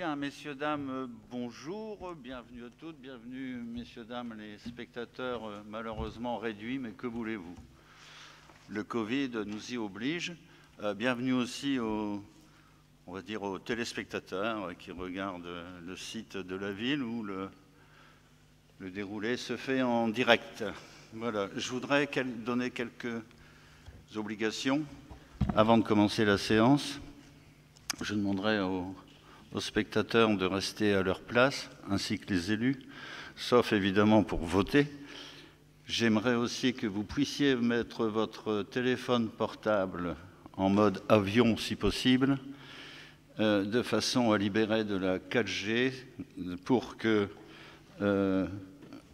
Bien, messieurs, dames, bonjour, bienvenue à toutes, bienvenue, messieurs, dames, les spectateurs malheureusement réduits, mais que voulez-vous? Le Covid nous y oblige. Bienvenue aussi aux téléspectateurs qui regardent le site de la ville où le déroulé se fait en direct. Voilà, je voudrais donner quelques obligations avant de commencer la séance. Je demanderai aux spectateurs de rester à leur place, ainsi que les élus, sauf évidemment pour voter. J'aimerais aussi que vous puissiez mettre votre téléphone portable en mode avion si possible, de façon à libérer de la 4G pour que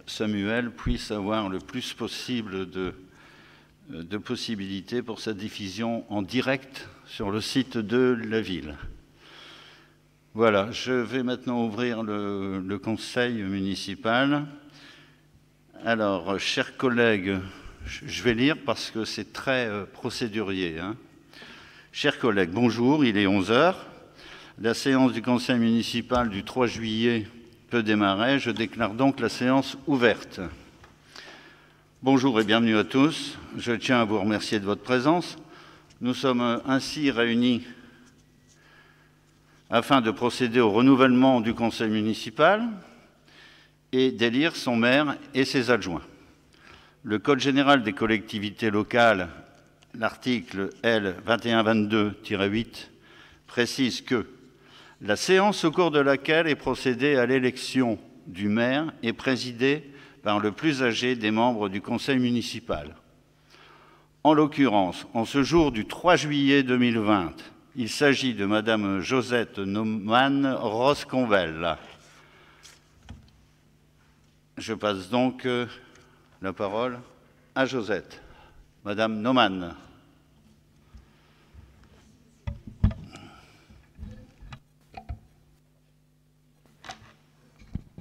Samuel puisse avoir le plus possible de possibilités pour sa diffusion en direct sur le site de la ville. Voilà, je vais maintenant ouvrir le conseil municipal. Alors, chers collègues, je vais lire parce que c'est très procédurier. Chers collègues, bonjour, il est 11 h. La séance du conseil municipal du 3 juillet peut démarrer. Je déclare donc la séance ouverte. Bonjour et bienvenue à tous. Je tiens à vous remercier de votre présence. Nous sommes ainsi réunis afin de procéder au renouvellement du conseil municipal et d'élire son maire et ses adjoints. Le Code général des collectivités locales, l'article L. 2122-8, précise que la séance au cours de laquelle est procédé à l'élection du maire est présidée par le plus âgé des membres du conseil municipal. En l'occurrence, en ce jour du 3 juillet 2020, il s'agit de Madame Josette Naumann-Rosconvel. Je passe donc la parole à Josette. Madame Naumann.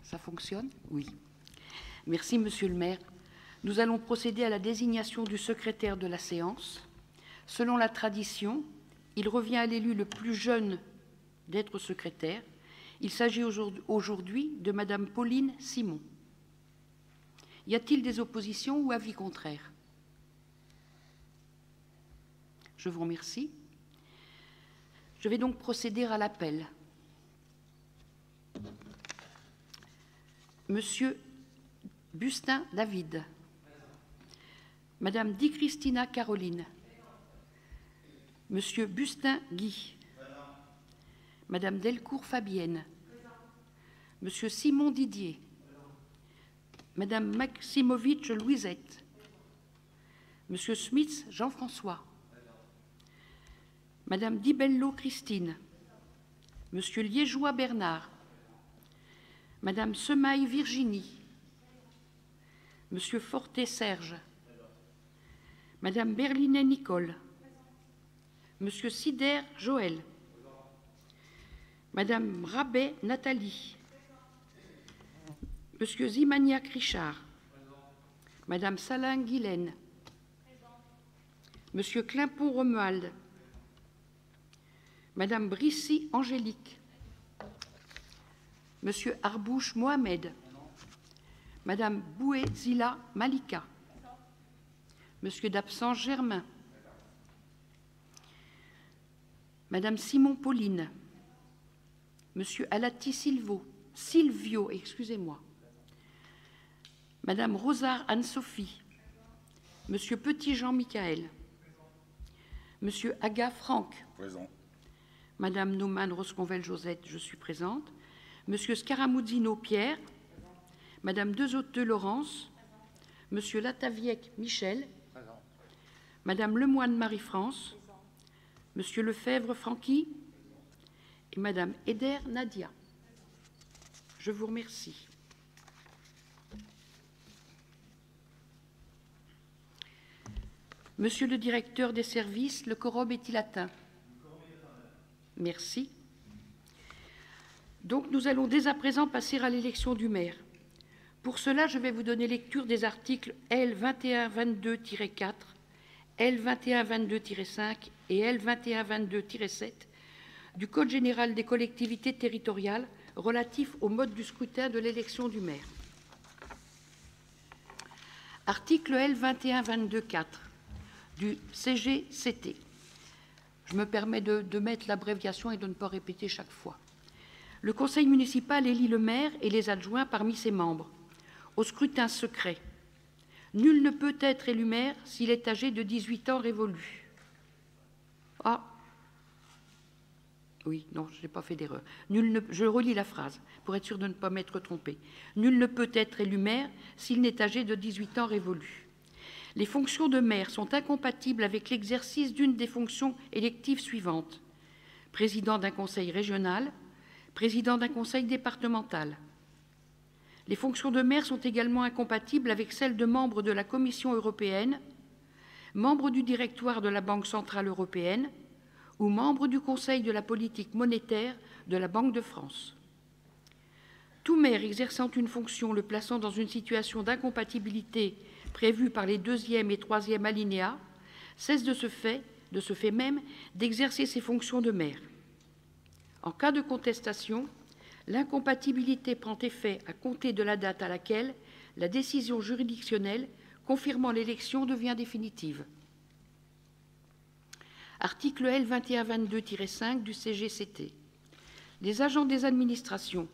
Ça fonctionne? Oui. Merci, Monsieur le maire. Nous allons procéder à la désignation du secrétaire de la séance. Selon la tradition, il revient à l'élu le plus jeune d'être secrétaire. Il s'agit aujourd'hui de Madame Pauline Simon. Y a-t-il des oppositions ou avis contraires? Je vous remercie. Je vais donc procéder à l'appel. Monsieur Bustin David. Madame Di Cristina Caroline. Monsieur Bustin Guy. Madame Delcourt Fabienne. Monsieur Simon Didier. Madame Maximovic Louisette. Monsieur Smith Jean-François. Madame Di Bello Christine. Monsieur Liégeois Bernard. Madame Semaille Virginie. Monsieur Fortet Serge. Madame Berlinet Nicole. Monsieur Sider Joël. Madame Rabet Nathalie. Monsieur Zimaniac Richard. Madame Salin Guylaine. Monsieur Climpon Romuald. Madame Brissy Angélique. Monsieur Arbouche Mohamed. Madame Boué Zila Malika. Monsieur d'Absence Germain. Madame Simon Pauline. Monsieur Alati Silvio, excusez-moi. Madame Rosard Anne-Sophie. Monsieur Petit Jean-Michael. Monsieur Aga Franck. Présent. Madame Naumann Rosconvel Josette, je suis présente. Monsieur Scaramuzzino Pierre. Madame Dezoteux Laurence. Monsieur Lataviec Michel. Présent. Madame Lemoine Marie-France. Monsieur Lefebvre Francky et Madame Eder Nadia. Je vous remercie. Monsieur le directeur des services, le quorum est-il atteint? Merci. Donc nous allons dès à présent passer à l'élection du maire. Pour cela, je vais vous donner lecture des articles L. 2122-4, L. 2122-5 et L. 2122-7 du Code général des collectivités territoriales relatif au mode du scrutin de l'élection du maire. Article L. 2122-4 du CGCT. Je me permets de mettre l'abréviation et de ne pas répéter chaque fois. Le conseil municipal élit le maire et les adjoints parmi ses membres, au scrutin secret. Nul ne peut être élu maire s'il est âgé de 18 ans révolus. Ah, oui, non, je n'ai pas fait d'erreur. Je relis la phrase pour être sûr de ne pas m'être trompée. Nul ne peut être élu maire s'il n'est âgé de 18 ans révolus. Les fonctions de maire sont incompatibles avec l'exercice d'une des fonctions électives suivantes. Président d'un conseil régional, président d'un conseil départemental. Les fonctions de maire sont également incompatibles avec celles de membre de la Commission européenne, membre du directoire de la Banque centrale européenne ou membre du Conseil de la politique monétaire de la Banque de France. Tout maire exerçant une fonction le plaçant dans une situation d'incompatibilité prévue par les 2e et 3e alinéas cesse de ce fait même d'exercer ses fonctions de maire. En cas de contestation, l'incompatibilité prend effet à compter de la date à laquelle la décision juridictionnelle confirmant l'élection devient définitive. Article L. 2122-5 du CGCT. Les agents des administrations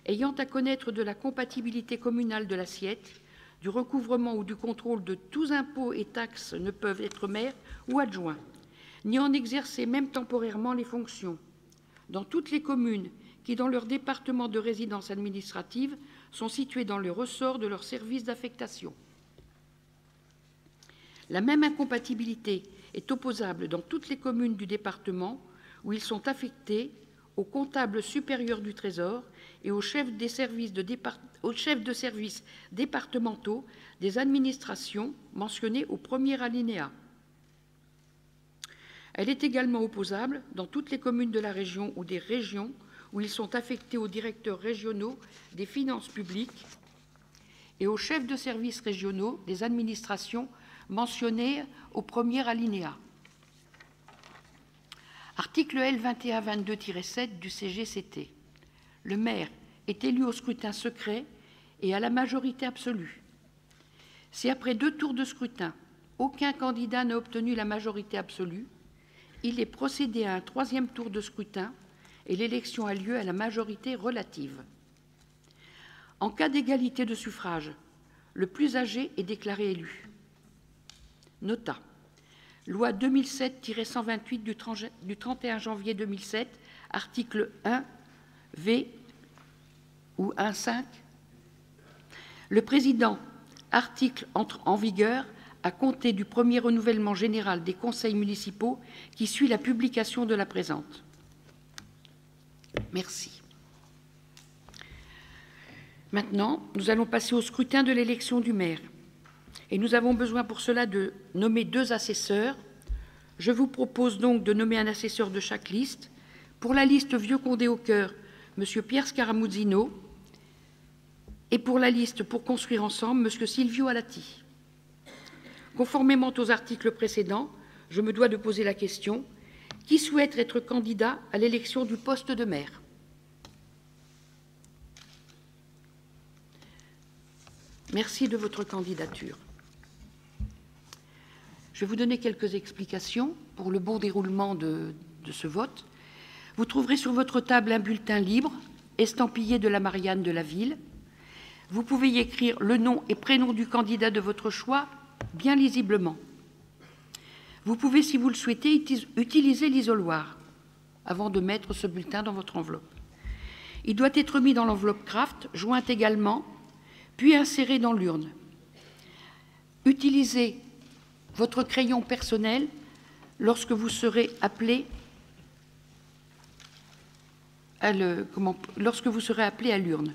ayant à connaître de la compatibilité communale de l'assiette, du recouvrement ou du contrôle de tous impôts et taxes ne peuvent être maires ou adjoints, ni en exercer même temporairement les fonctions, dans toutes les communes qui, dans leur département de résidence administrative, sont situées dans le ressort de leur service d'affectation. La même incompatibilité est opposable dans toutes les communes du département où ils sont affectés au comptable supérieur du Trésor et aux chefs de services départementaux des administrations mentionnés au premier alinéa. Elle est également opposable dans toutes les communes de la région ou des régions où ils sont affectés aux directeurs régionaux des finances publiques et aux chefs de services régionaux des administrations mentionnées au premier alinéa. Article L. 2122-7 du CGCT. Le maire est élu au scrutin secret et à la majorité absolue. Si après 2 tours de scrutin, aucun candidat n'a obtenu la majorité absolue, il est procédé à un 3e tour de scrutin et l'élection a lieu à la majorité relative. En cas d'égalité de suffrage, le plus âgé est déclaré élu. Nota. Loi 2007-128 du 31 janvier 2007, article 1 V ou 1.5. Le président, article entre en vigueur à compter du premier renouvellement général des conseils municipaux qui suit la publication de la présente. Merci. Maintenant, nous allons passer au scrutin de l'élection du maire. Et nous avons besoin pour cela de nommer 2 assesseurs. Je vous propose donc de nommer un assesseur de chaque liste. Pour la liste Vieux-Condé au cœur, M. Pierre Scaramuzzino. Et pour la liste Pour construire ensemble, M. Silvio Alati. Conformément aux articles précédents, je me dois de poser la question: qui souhaite être candidat à l'élection du poste de maire? Merci de votre candidature. Je vais vous donner quelques explications pour le bon déroulement de ce vote. Vous trouverez sur votre table un bulletin libre, estampillé de la Marianne de la ville. Vous pouvez y écrire le nom et prénom du candidat de votre choix, bien lisiblement. Vous pouvez, si vous le souhaitez, utiliser l'isoloir avant de mettre ce bulletin dans votre enveloppe. Il doit être mis dans l'enveloppe Kraft, jointe également, puis inséré dans l'urne. Utilisez votre crayon personnel lorsque vous serez appelé à l'urne.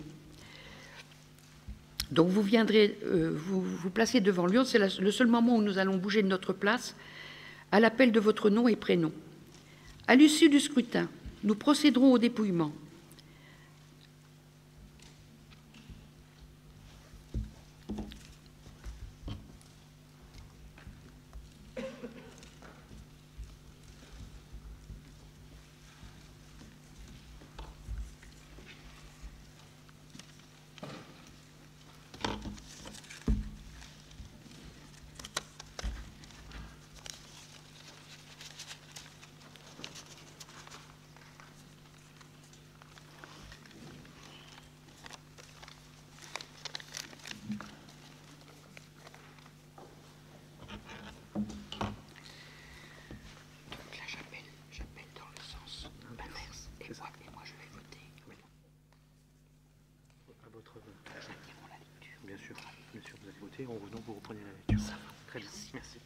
Donc vous viendrez vous placer devant l'urne, c'est le seul moment où nous allons bouger de notre place, à l'appel de votre nom et prénom. À l'issue du scrutin, nous procéderons au dépouillement. noter en revenant, vous reprenez la lecture. Ça va. Très bien, merci.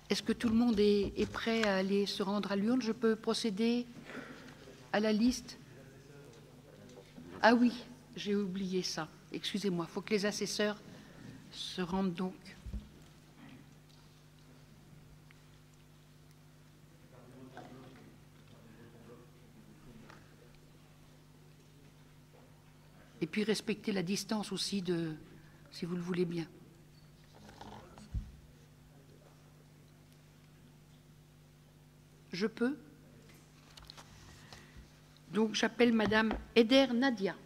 Est-ce que tout le monde est prêt à aller se rendre à l'urne? Je peux procéder à la liste? Ah oui, j'ai oublié ça. Excusez-moi, il faut que les assesseurs se rendent donc. Et puis respecter la distance aussi, si vous le voulez bien. Je peux? Donc j'appelle Madame Eder Nadia.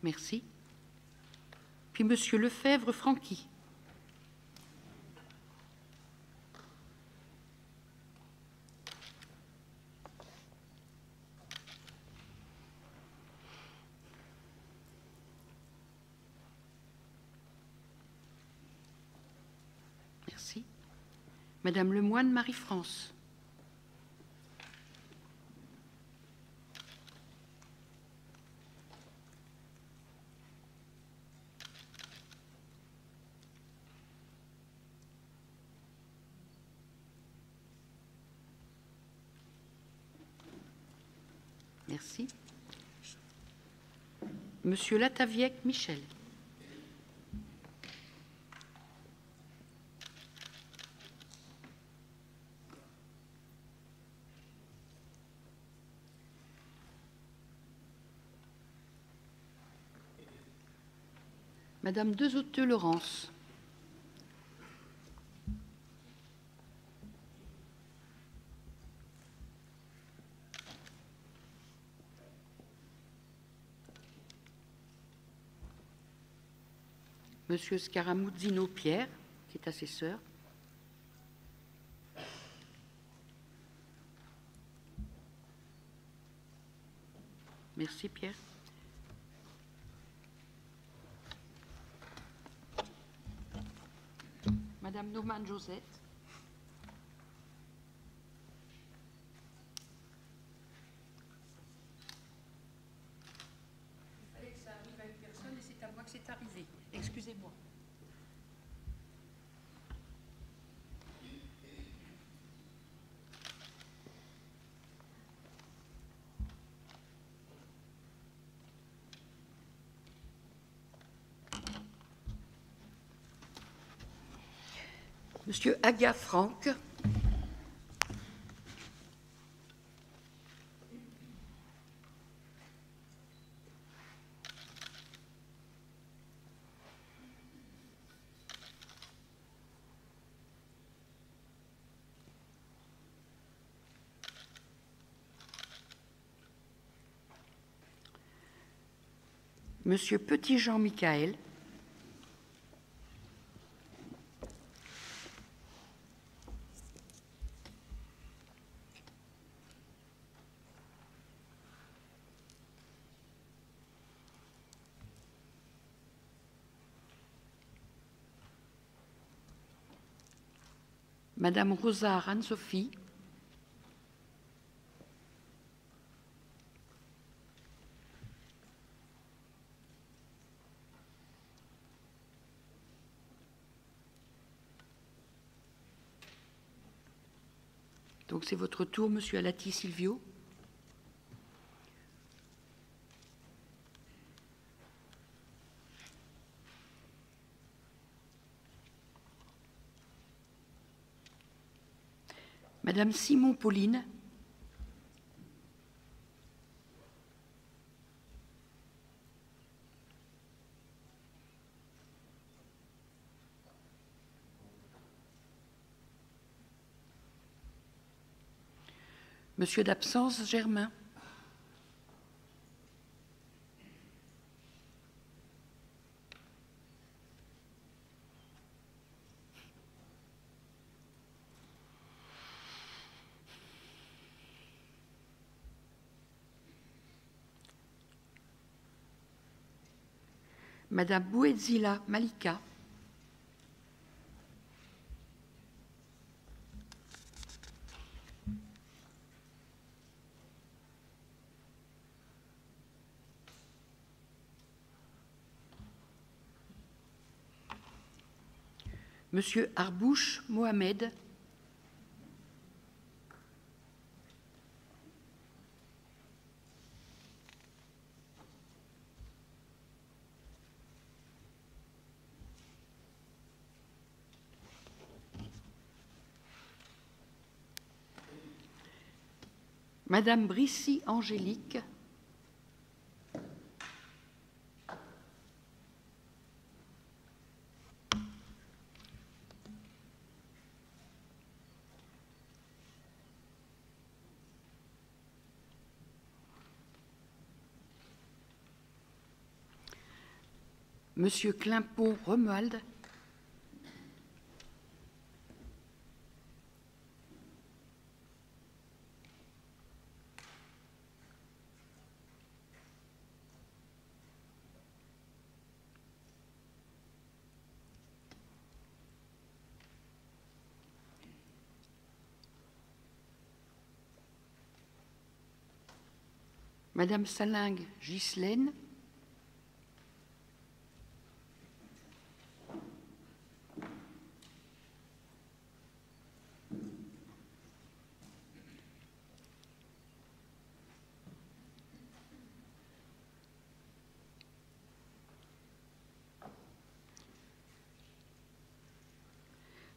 Merci. Puis Monsieur Lefebvre-Franqui. Merci. Madame Lemoine Marie-France. Merci. Monsieur Lataviec Michel. Madame Dezoteux-Laurence. Monsieur Scaramuzzino Pierre, qui est assesseur. Merci Pierre. Madame Naumann Josette. Il fallait que ça arrive à une personne et c'est à moi que c'est arrivé. Excusez-moi. Monsieur Aga Franck. Monsieur Petit-Jean Michael. Madame Rosa Anne-Sophie. Donc c'est votre tour, Monsieur Alati Silvio. Madame Simon Pauline. Monsieur d'absence, Germain. Madame Bouedzila Malika. Monsieur Arbouche Mohamed. Madame Brissy Angélique. Monsieur Climpon Romuald. Madame Salingue Ghislaine.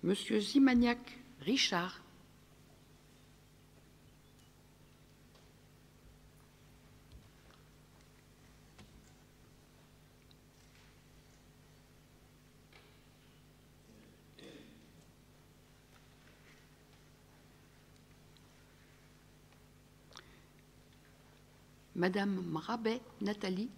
Monsieur Zimaniac Richard. Madame Mrabet Nathalie.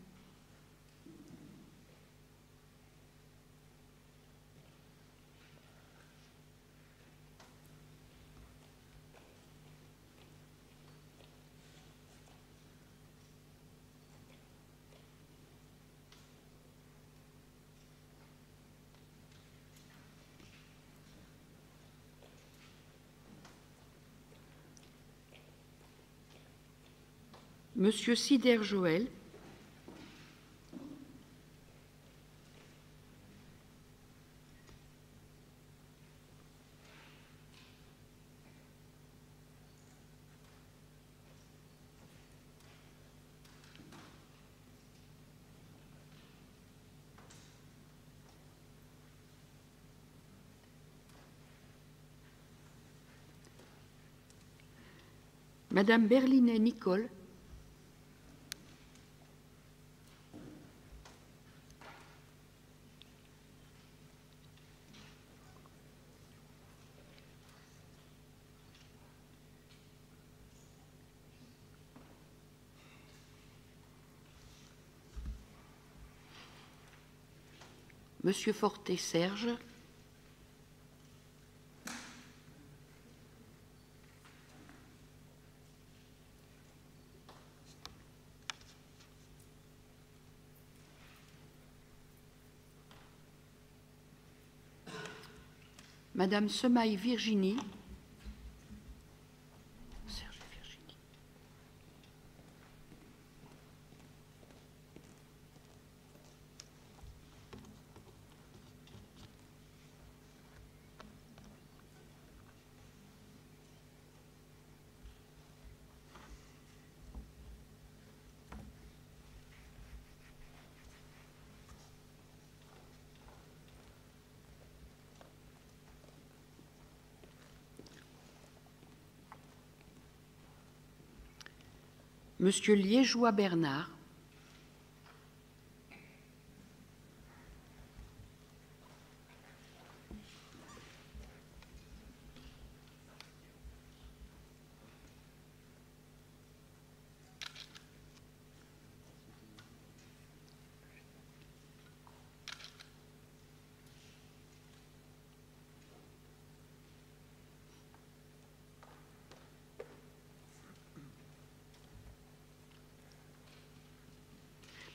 Monsieur Sider Joël. Madame Berlinet Nicole. Monsieur Fortet Serge. Madame Semaille Virginie. Serge Virginie. Monsieur Liégeois Bernard.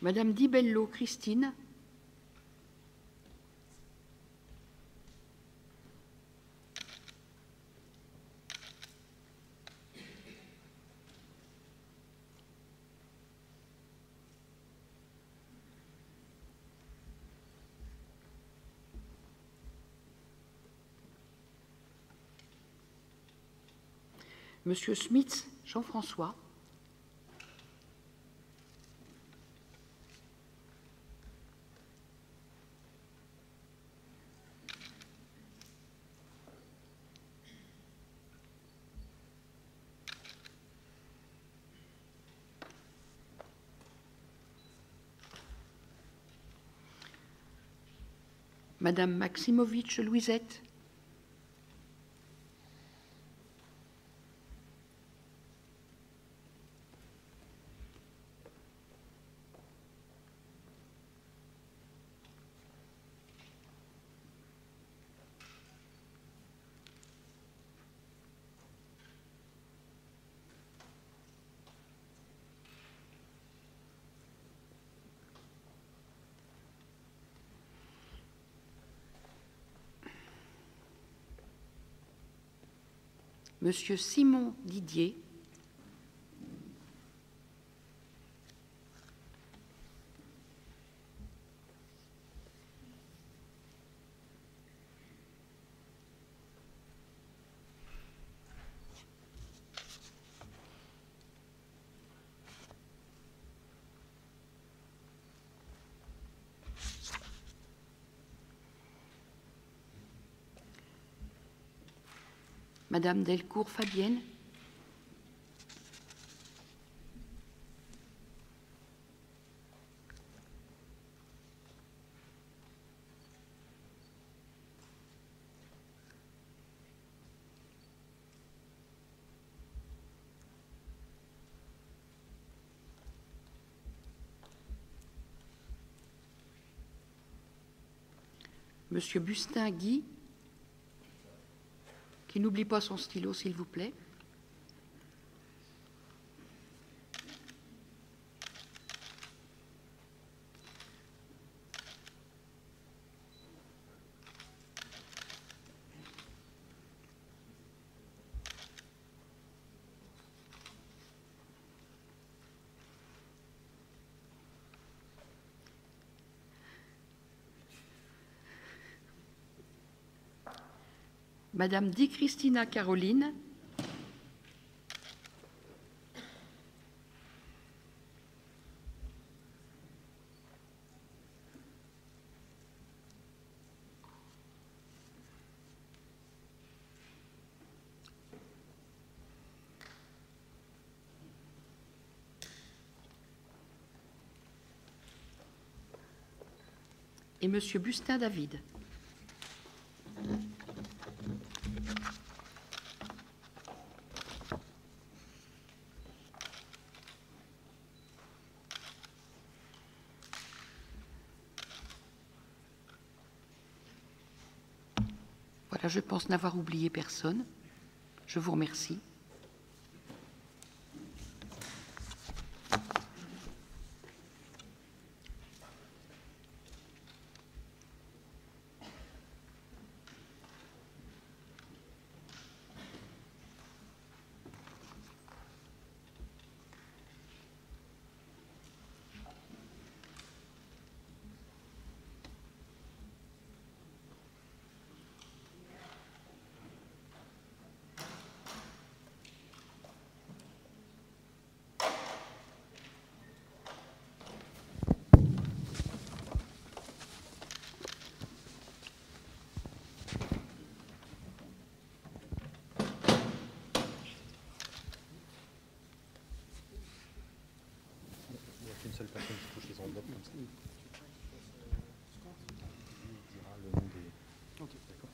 Madame Di Bello Christine. Monsieur Smith Jean-François. Madame Maximovitch Louisette. Monsieur Simon Didier. Madame Delcourt Fabienne. Monsieur Bustin Guy, qui n'oublie pas son stylo, s'il vous plaît. Madame Di Cristina Caroline. Et Monsieur Bustin David. Voilà, je pense n'avoir oublié personne. Je vous remercie. Une seule personne qui touche les enveloppes comme ça. Il dira le nom des... Ok, d'accord.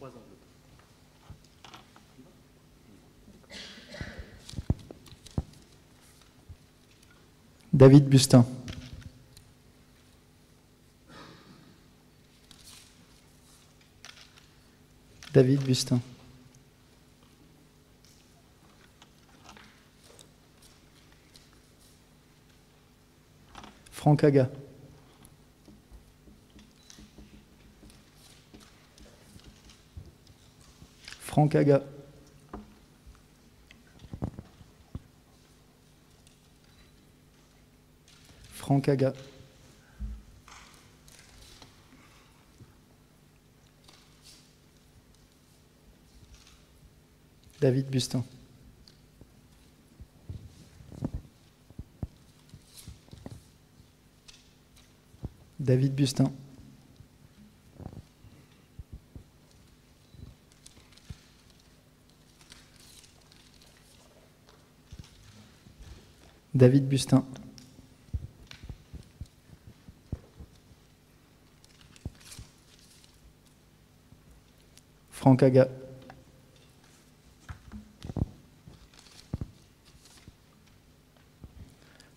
3 enveloppes. David Bustin. David Bustin. Franck Aga. Franck Aga. Franck Aga. David Bustin. David Bustin. David Bustin. Franck Aga.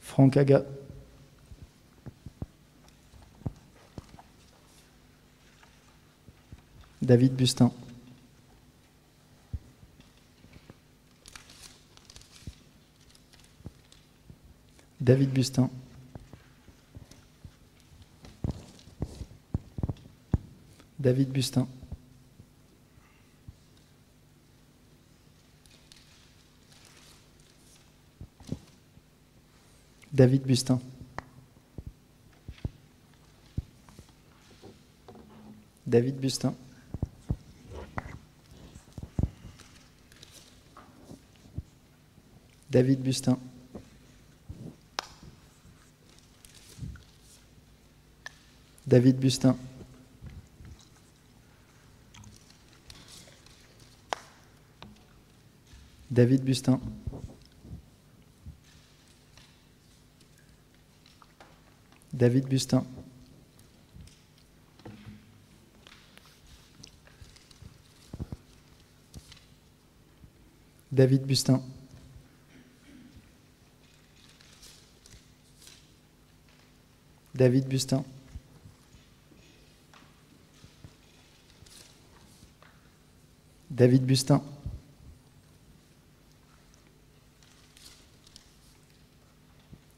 Franck Aga. David Bustin. David Bustin. David Bustin. David Bustin. David Bustin. David Bustin. David Bustin. David Bustin. David Bustin. David Bustin. David Bustin. David Bustin.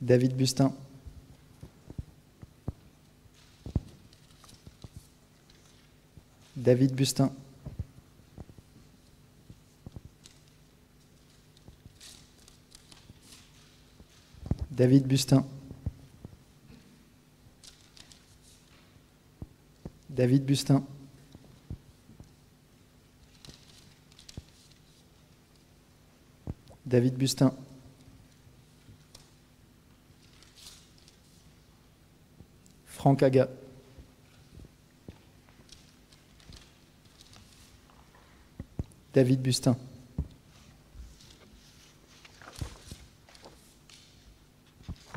David Bustin. David Bustin. David Bustin. David Bustin. David Bustin. Franck Aga. David Bustin.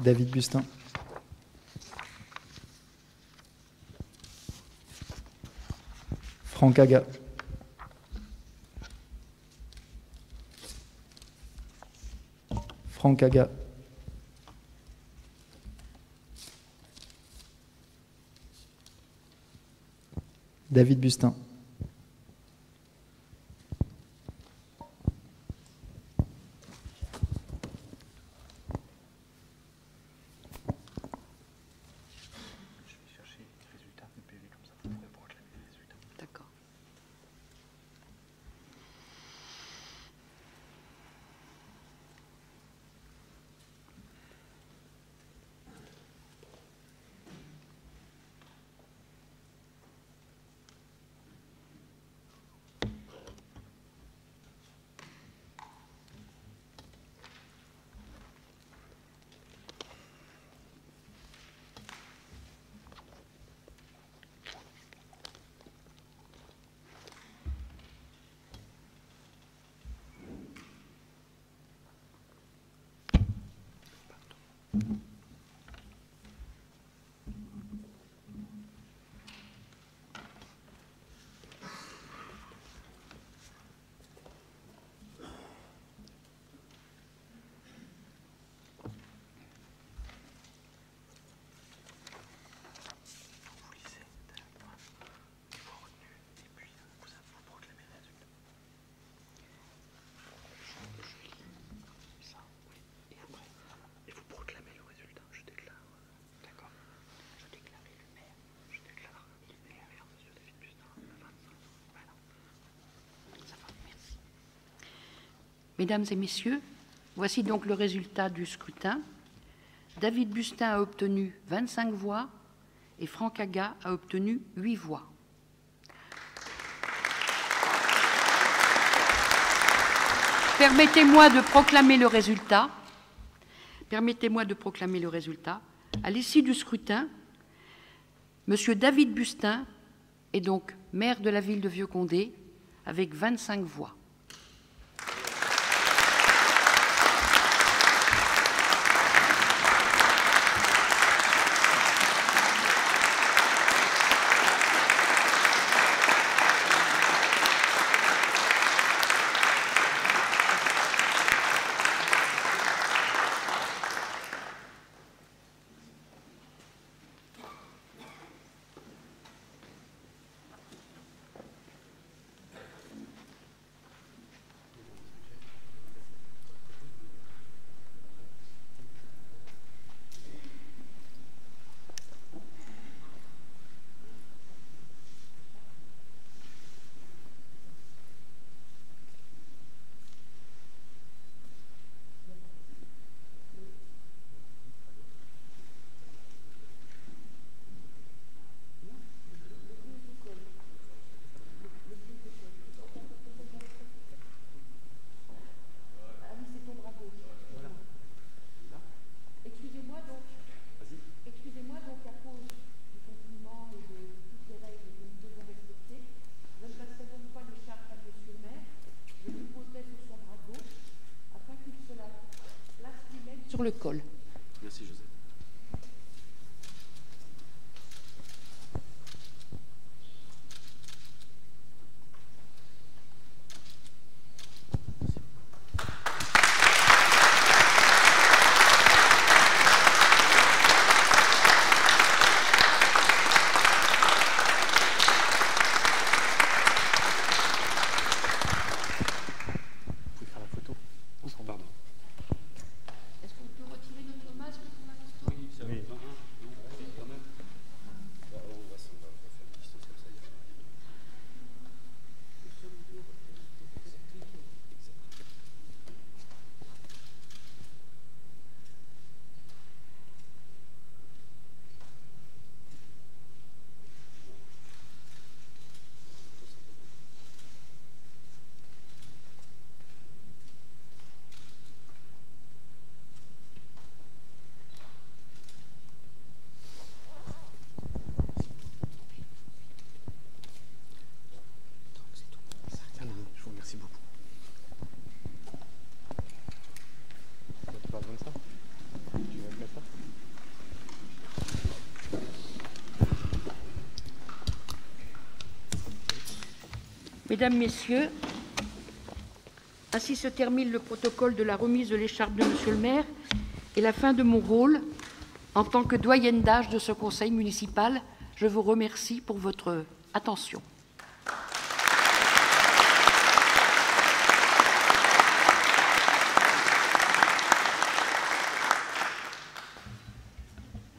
David Bustin. Franck Aga. Franck Aga. David Bustin. D'accord. Mesdames et messieurs, voici donc le résultat du scrutin. David Bustin a obtenu 25 voix et Franck Aga a obtenu 8 voix. Permettez-moi de proclamer le résultat. Permettez-moi de proclamer le résultat. À l'issue du scrutin, M. David Bustin est donc maire de la ville de Vieux-Condé avec 25 voix. Sur le col. Merci, Joseph. Je vous remercie beaucoup. Tu vas comme ça? Tu vas mettre ça? Mesdames, Messieurs, ainsi se termine le protocole de la remise de l'écharpe de Monsieur le maire et la fin de mon rôle en tant que doyenne d'âge de ce conseil municipal. Je vous remercie pour votre attention.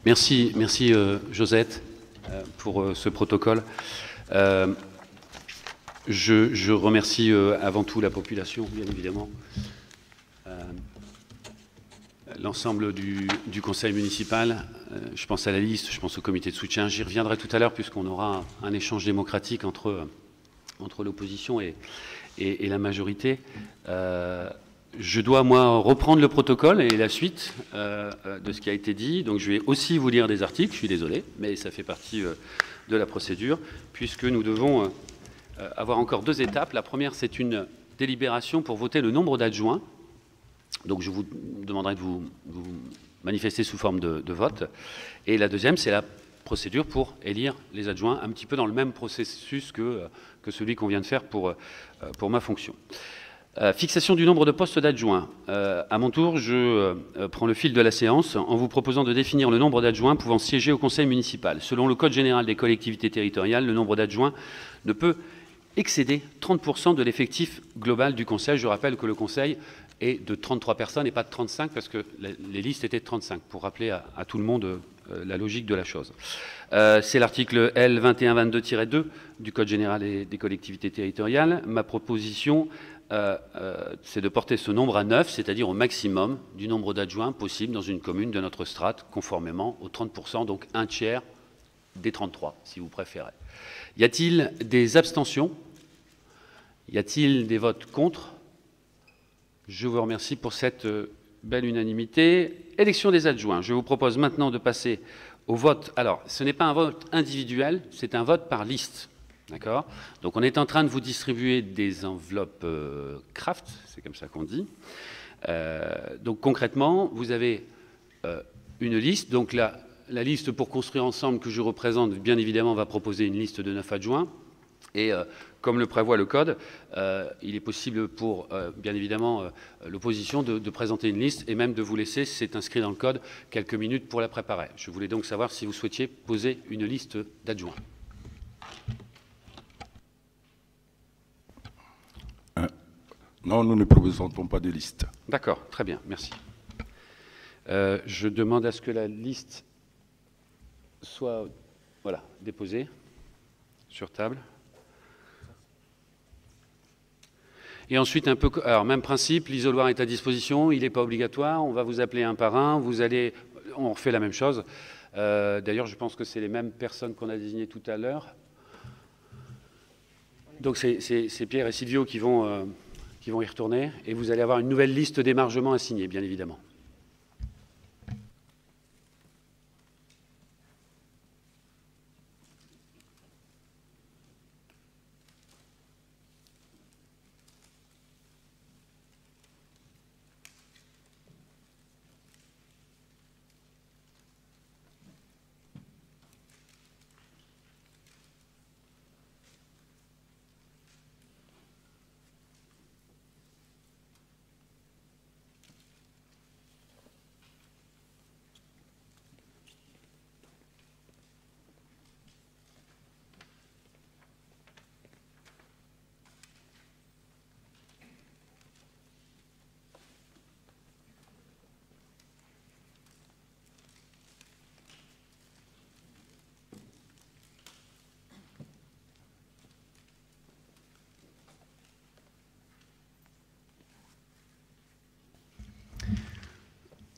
Merci Josette pour ce protocole. Je remercie avant tout la population, bien évidemment, l'ensemble du conseil municipal. Je pense à la liste, je pense au comité de soutien. J'y reviendrai tout à l'heure puisqu'on aura un échange démocratique entre l'opposition et la majorité. Je dois, moi, reprendre le protocole et la suite de ce qui a été dit. Donc, je vais aussi vous lire des articles. Je suis désolé, mais ça fait partie de la procédure, puisque nous devons avoir encore 2 étapes. La première, c'est une délibération pour voter le nombre d'adjoints. Donc, je vous demanderai de vous manifester sous forme de vote. Et la deuxième, c'est la procédure pour élire les adjoints, un petit peu dans le même processus que celui qu'on vient de faire pour ma fonction. Fixation du nombre de postes d'adjoints. À mon tour, je prends le fil de la séance en vous proposant de définir le nombre d'adjoints pouvant siéger au conseil municipal. Selon le Code général des collectivités territoriales, le nombre d'adjoints ne peut excéder 30% de l'effectif global du conseil. Je rappelle que le conseil est de 33 personnes et pas de 35 parce que les listes étaient de 35, pour rappeler à tout le monde la logique de la chose. C'est l'article L 2122-2 du Code général des collectivités territoriales. Ma proposition c'est de porter ce nombre à 9, c'est-à-dire au maximum du nombre d'adjoints possible dans une commune de notre strate, conformément aux 30%, donc un tiers des 33, si vous préférez. Y a-t-il des abstentions? Y a-t-il des votes contre? Je vous remercie pour cette belle unanimité. Élection des adjoints. Je vous propose maintenant de passer au vote. Alors, ce n'est pas un vote individuel, c'est un vote par liste. D'accord? Donc, on est en train de vous distribuer des enveloppes craft, c'est comme ça qu'on dit. Donc, concrètement, vous avez une liste. Donc, la liste pour construire ensemble que je représente, bien évidemment, va proposer une liste de 9 adjoints. Et comme le prévoit le Code, il est possible pour, bien évidemment, l'opposition de présenter une liste et même de vous laisser, c'est inscrit dans le Code, quelques minutes pour la préparer. Je voulais donc savoir si vous souhaitiez poser une liste d'adjoints. Non, nous ne présentons pas de liste. D'accord, très bien, merci. Je demande à ce que la liste soit déposée sur table. Et ensuite, alors même principe, l'isoloir est à disposition, il n'est pas obligatoire, on va vous appeler un par un, on refait la même chose. D'ailleurs, je pense que c'est les mêmes personnes qu'on a désignées tout à l'heure. Donc c'est Pierre et Silvio qui vont y retourner, et vous allez avoir une nouvelle liste d'émargements à signer, bien évidemment.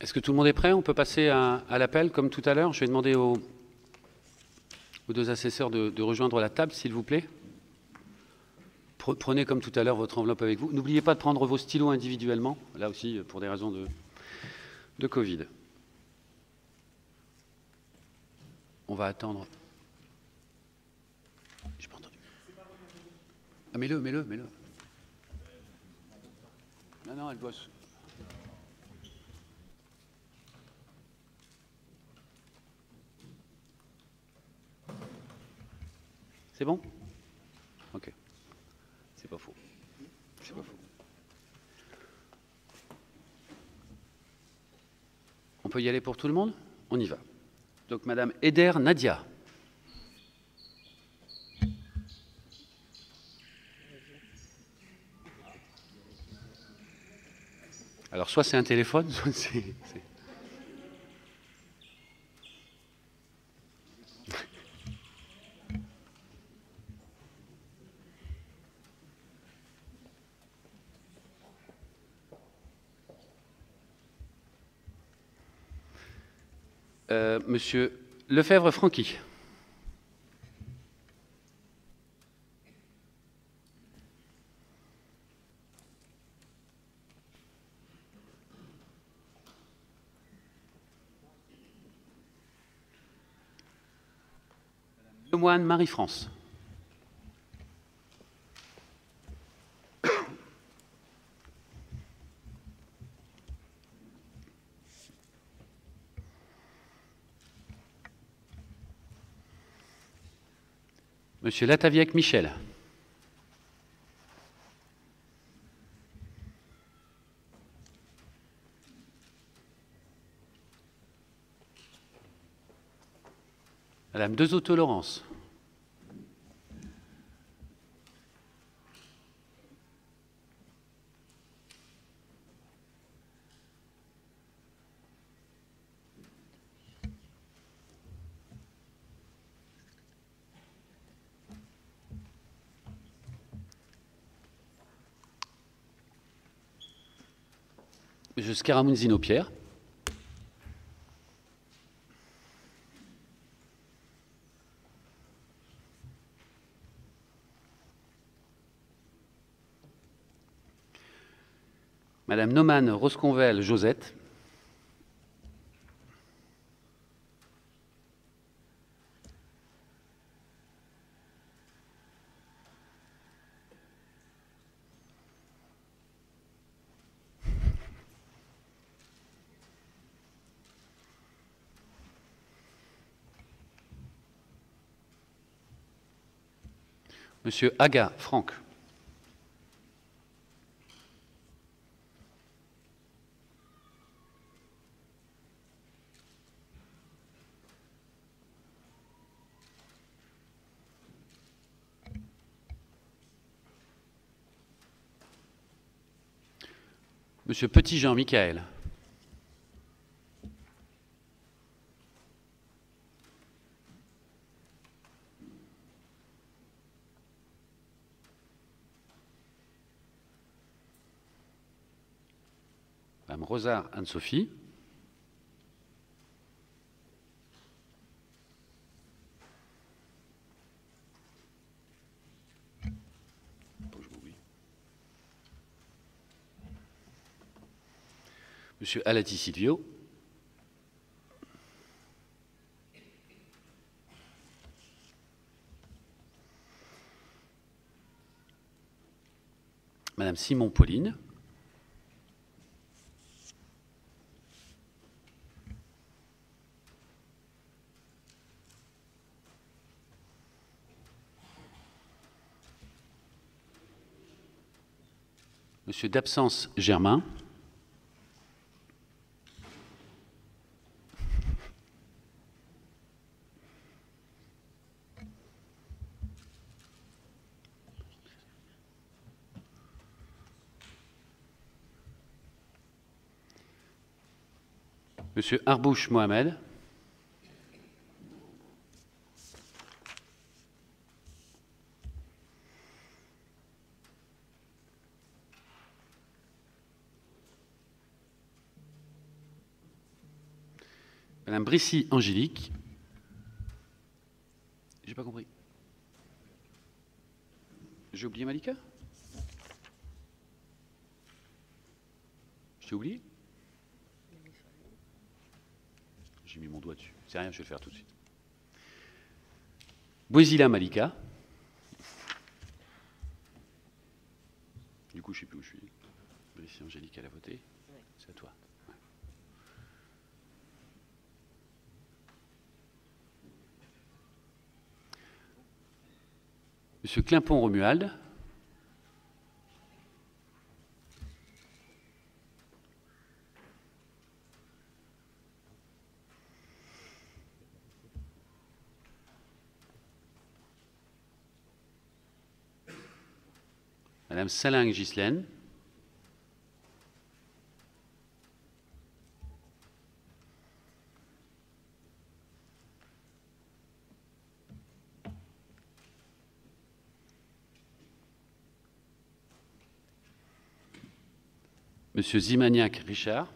Est-ce que tout le monde est prêt? On peut passer à l'appel, comme tout à l'heure. Je vais demander aux deux assesseurs de rejoindre la table, s'il vous plaît. Prenez, comme tout à l'heure, votre enveloppe avec vous. N'oubliez pas de prendre vos stylos individuellement, là aussi, pour des raisons de Covid. On va attendre. Je n'ai pas entendu. Ah, mets-le. Non, elle doit... C'est bon? Ok. C'est pas faux. On peut y aller pour tout le monde? On y va. Donc, Madame Eder Nadia. Alors, soit c'est un téléphone, soit c'est... Monsieur Lefebvre-Franqui. Lemoine Marie-France. Monsieur Lataviec Michel. Madame Dezoto Laurence. Monsieur Scaramunzino-Pierre. Madame Neumann Rosconvel Josette. Monsieur Aga Franck. Monsieur Petit-Jean Michael. Madame Rosa Anne-Sophie. Monsieur Alati Silvio. Madame Simon Pauline. Monsieur d'absence Germain. Monsieur Arbouche Mohamed. Madame Brissy Angélique. J'ai pas compris. J'ai oublié Malika? Je t'ai oublié? J'ai mis mon doigt dessus. C'est rien, je vais le faire tout de suite. Bouezila Malika. Du coup, je ne sais plus où je suis. Brissy Angélique, elle a voté. C'est à toi. Ouais. Monsieur Climpon Romuald. Madame Salingue Ghislaine. Monsieur Zimaniac Richard.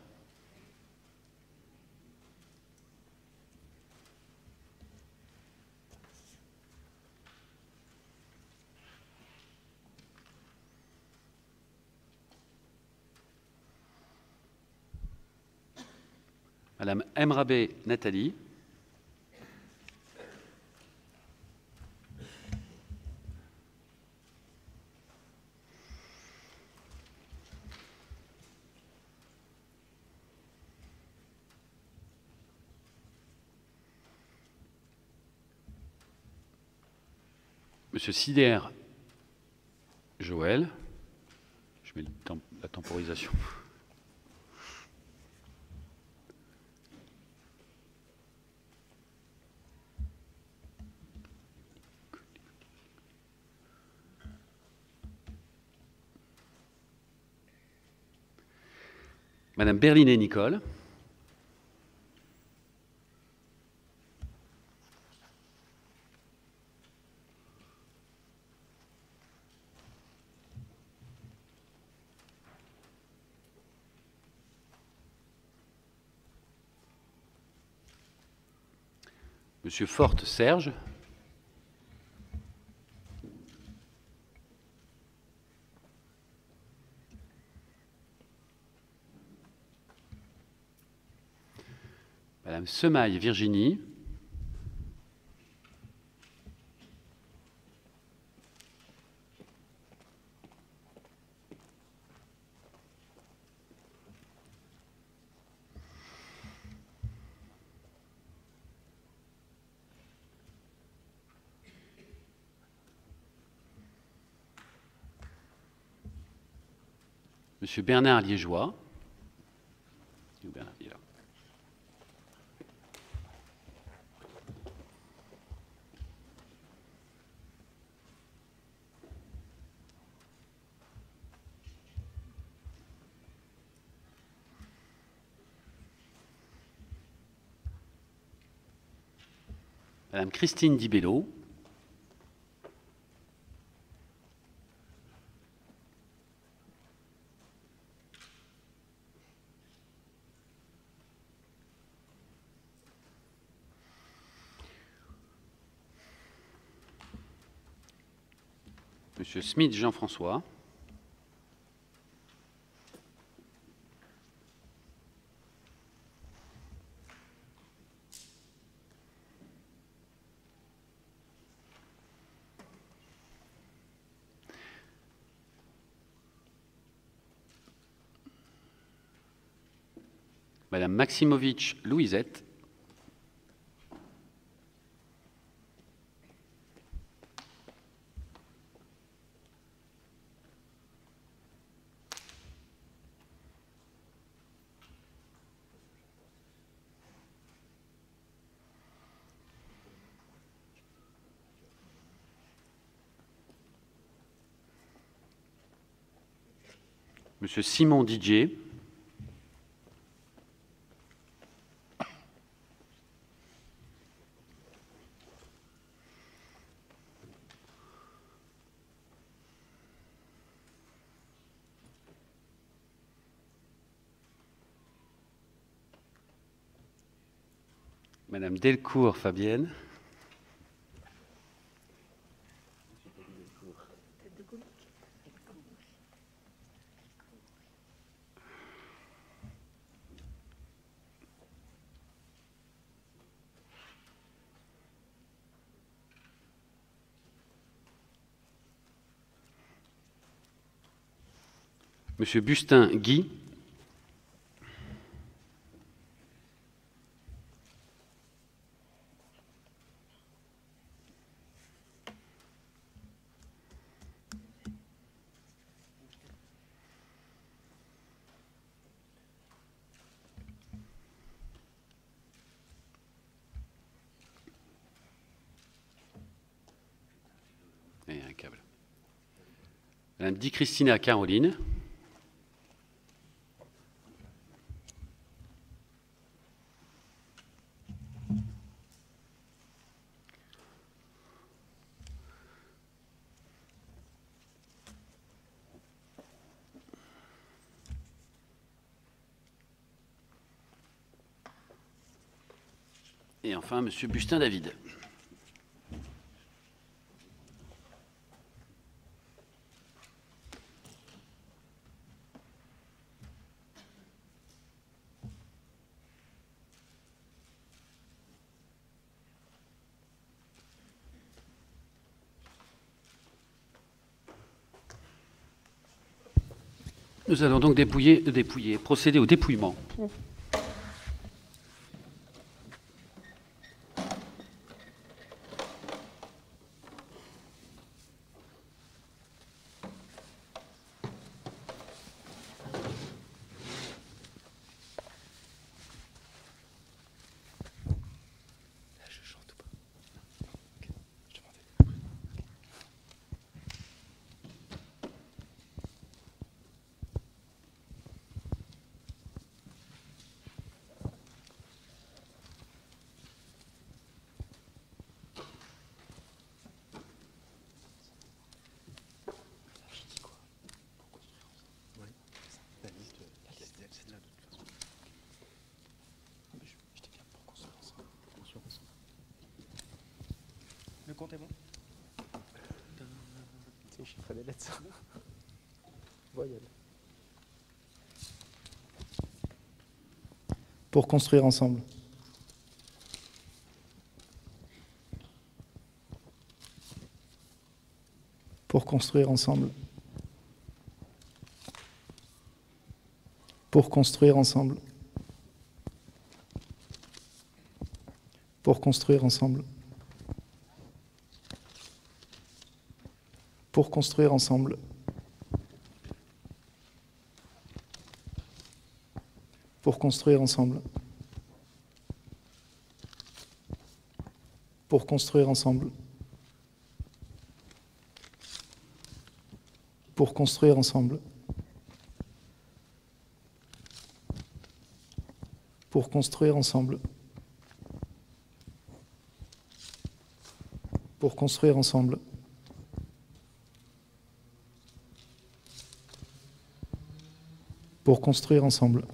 Madame Emrabé Nathalie. Monsieur Sider Joël. Je mets la temporisation. Madame Berlinet Nicole. Monsieur Forte Serge. Madame Semaille Virginie. Monsieur Bernard Liégeois. Bernard, il est là. Madame Christine Dibello. Monsieur Smith Jean-François. Madame Maximovitch Louisette. Monsieur Simon Didier. Madame Delcourt Fabienne. Monsieur Bustin Guy. Et un câble. Madame Di Christina Caroline. Et enfin, Monsieur Bustin David. Nous allons donc procéder au dépouillement. compte est bon? C'est chiffre des lettres, ça. Voyelle. Pour construire ensemble. Pour construire ensemble. Pour construire ensemble. Pour construire ensemble. Pour construire ensemble. Pour construire ensemble. Pour construire ensemble. Pour construire ensemble. Pour construire ensemble. Pour construire ensemble. Pour construire ensemble.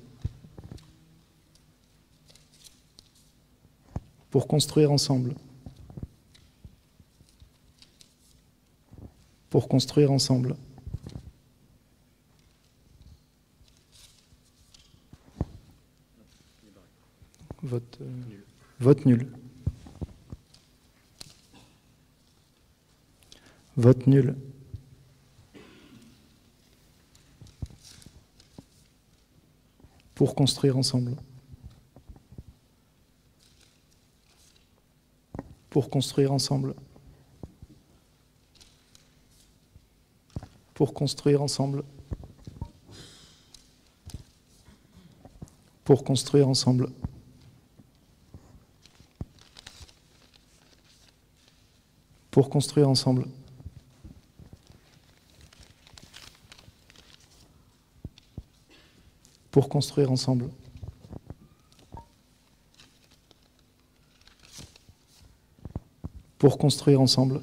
Pour construire ensemble. Pour construire ensemble. Vote nul. Vote nul. Pour construire ensemble. Pour construire ensemble. Pour construire ensemble. Pour construire ensemble. Pour construire ensemble. Pour construire ensemble. Pour construire ensemble.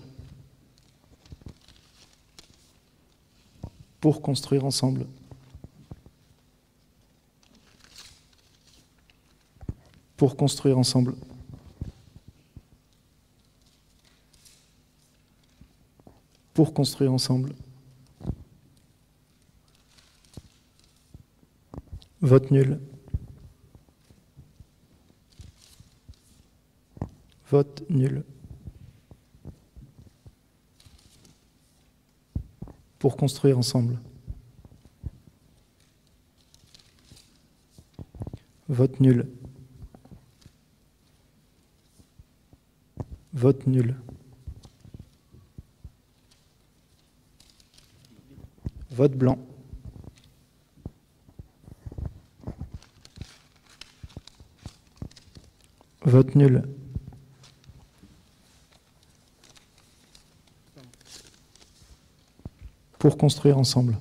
Pour construire ensemble. Pour construire ensemble. Pour construire ensemble. Vote nul. Vote nul. Pour construire ensemble. Vote nul. Vote nul. Vote blanc. Vote nul. Pour construire ensemble.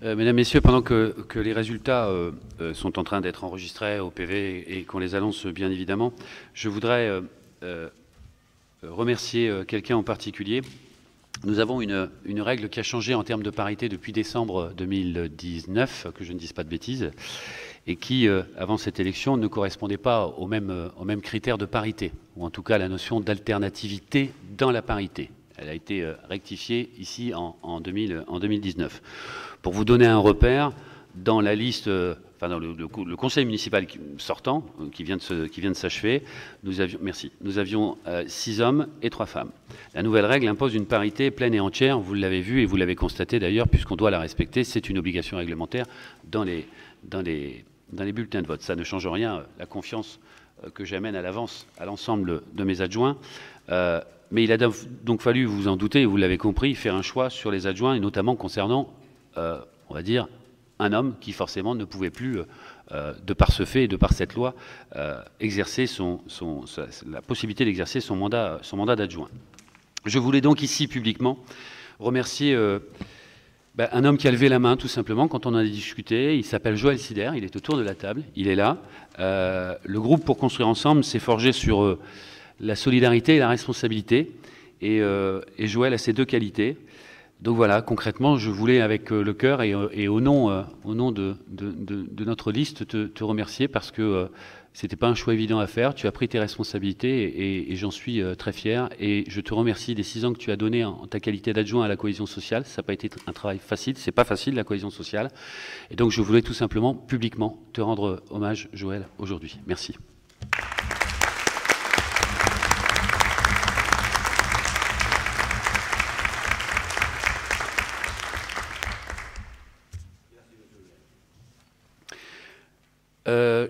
Mesdames, Messieurs, pendant que les résultats sont en train d'être enregistrés au PV et qu'on les annonce bien évidemment, je voudrais remercier quelqu'un en particulier. Nous avons une règle qui a changé en termes de parité depuis décembre 2019, que je ne dise pas de bêtises, et qui, avant cette élection, ne correspondait pas aux mêmes critères de parité, ou en tout cas à la notion d'alternativité dans la parité. Elle a été rectifiée ici en 2019. Pour vous donner un repère, dans la liste, enfin dans le conseil municipal sortant, qui vient de s'achever, nous avions 6 hommes et 3 femmes. La nouvelle règle impose une parité pleine et entière, vous l'avez vu et vous l'avez constaté d'ailleurs, puisqu'on doit la respecter, c'est une obligation réglementaire dans les bulletins de vote. Ça ne change rien, la confiance que j'amène à l'avance à l'ensemble de mes adjoints. Mais il a donc fallu, vous en doutez, et vous l'avez compris, faire un choix sur les adjoints, et notamment concernant, on va dire, un homme qui forcément ne pouvait plus, de par ce fait et de par cette loi, exercer la possibilité d'exercer son mandat d'adjoint. Je voulais donc ici publiquement remercier un homme qui a levé la main tout simplement quand on en a discuté. Il s'appelle Joël Sider, il est autour de la table, il est là. Le groupe Pour Construire Ensemble s'est forgé sur la solidarité et la responsabilité, et Joël a ces deux qualités. Donc voilà, concrètement, je voulais avec le cœur et au nom de notre liste te remercier parce que c'était pas un choix évident à faire. Tu as pris tes responsabilités et j'en suis très fier. Et je te remercie des 6 ans que tu as donné en ta qualité d'adjoint à la cohésion sociale. Ça n'a pas été un travail facile, c'est pas facile la cohésion sociale. Et donc je voulais tout simplement publiquement te rendre hommage, Joël, aujourd'hui. Merci.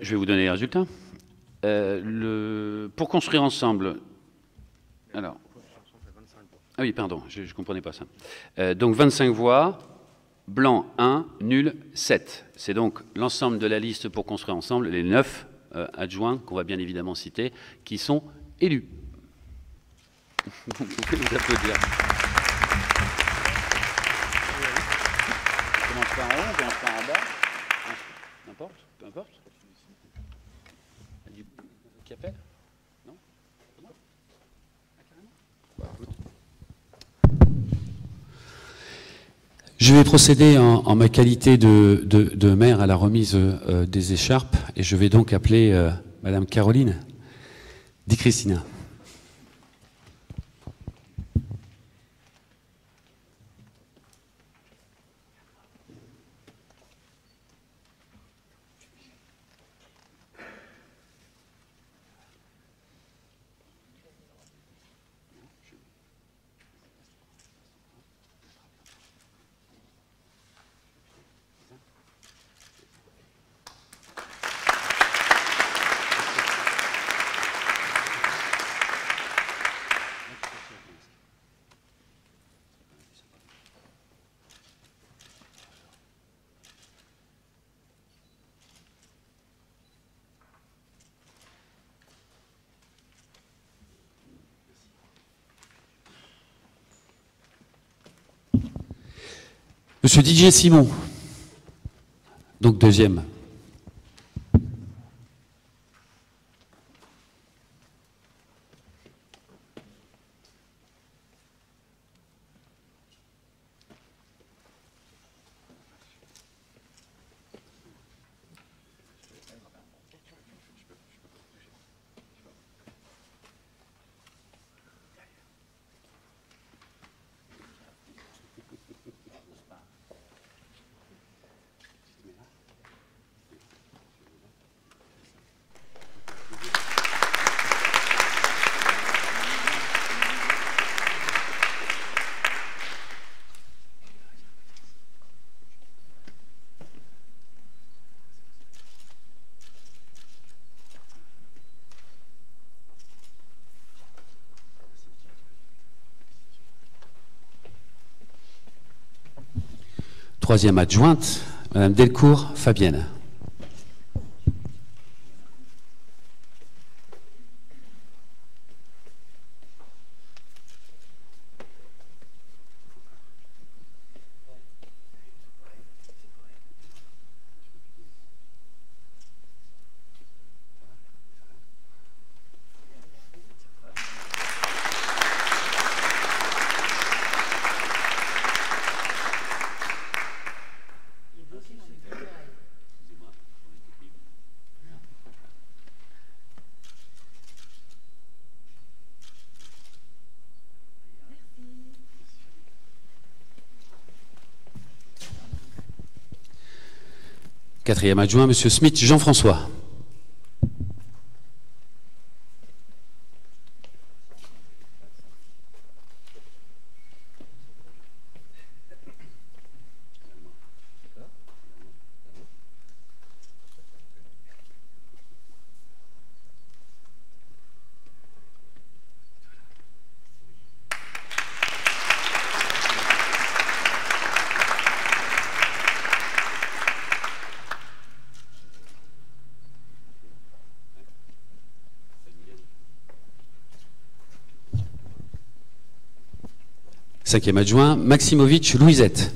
Je vais vous donner les résultats. Pour construire ensemble. Alors. Ah oui, pardon, je ne comprenais pas ça. Donc 25 voix, blanc 1, nul 7. C'est donc l'ensemble de la liste pour construire ensemble, les 9 adjoints, qu'on va bien évidemment citer, qui sont élus. Vous pouvez vous applaudir. On commence par en haut, on commence par en bas. N'importe, peu importe. Qui appelle? Non? Je vais procéder en ma qualité de maire à la remise des écharpes et je vais donc appeler Madame Caroline Di Cristina. Monsieur Didier Simon, donc deuxième. Troisième adjointe, Madame Delcourt Fabienne. Quatrième adjoint, Monsieur Smith Jean-François. 5e adjoint, Maximovic Louisette.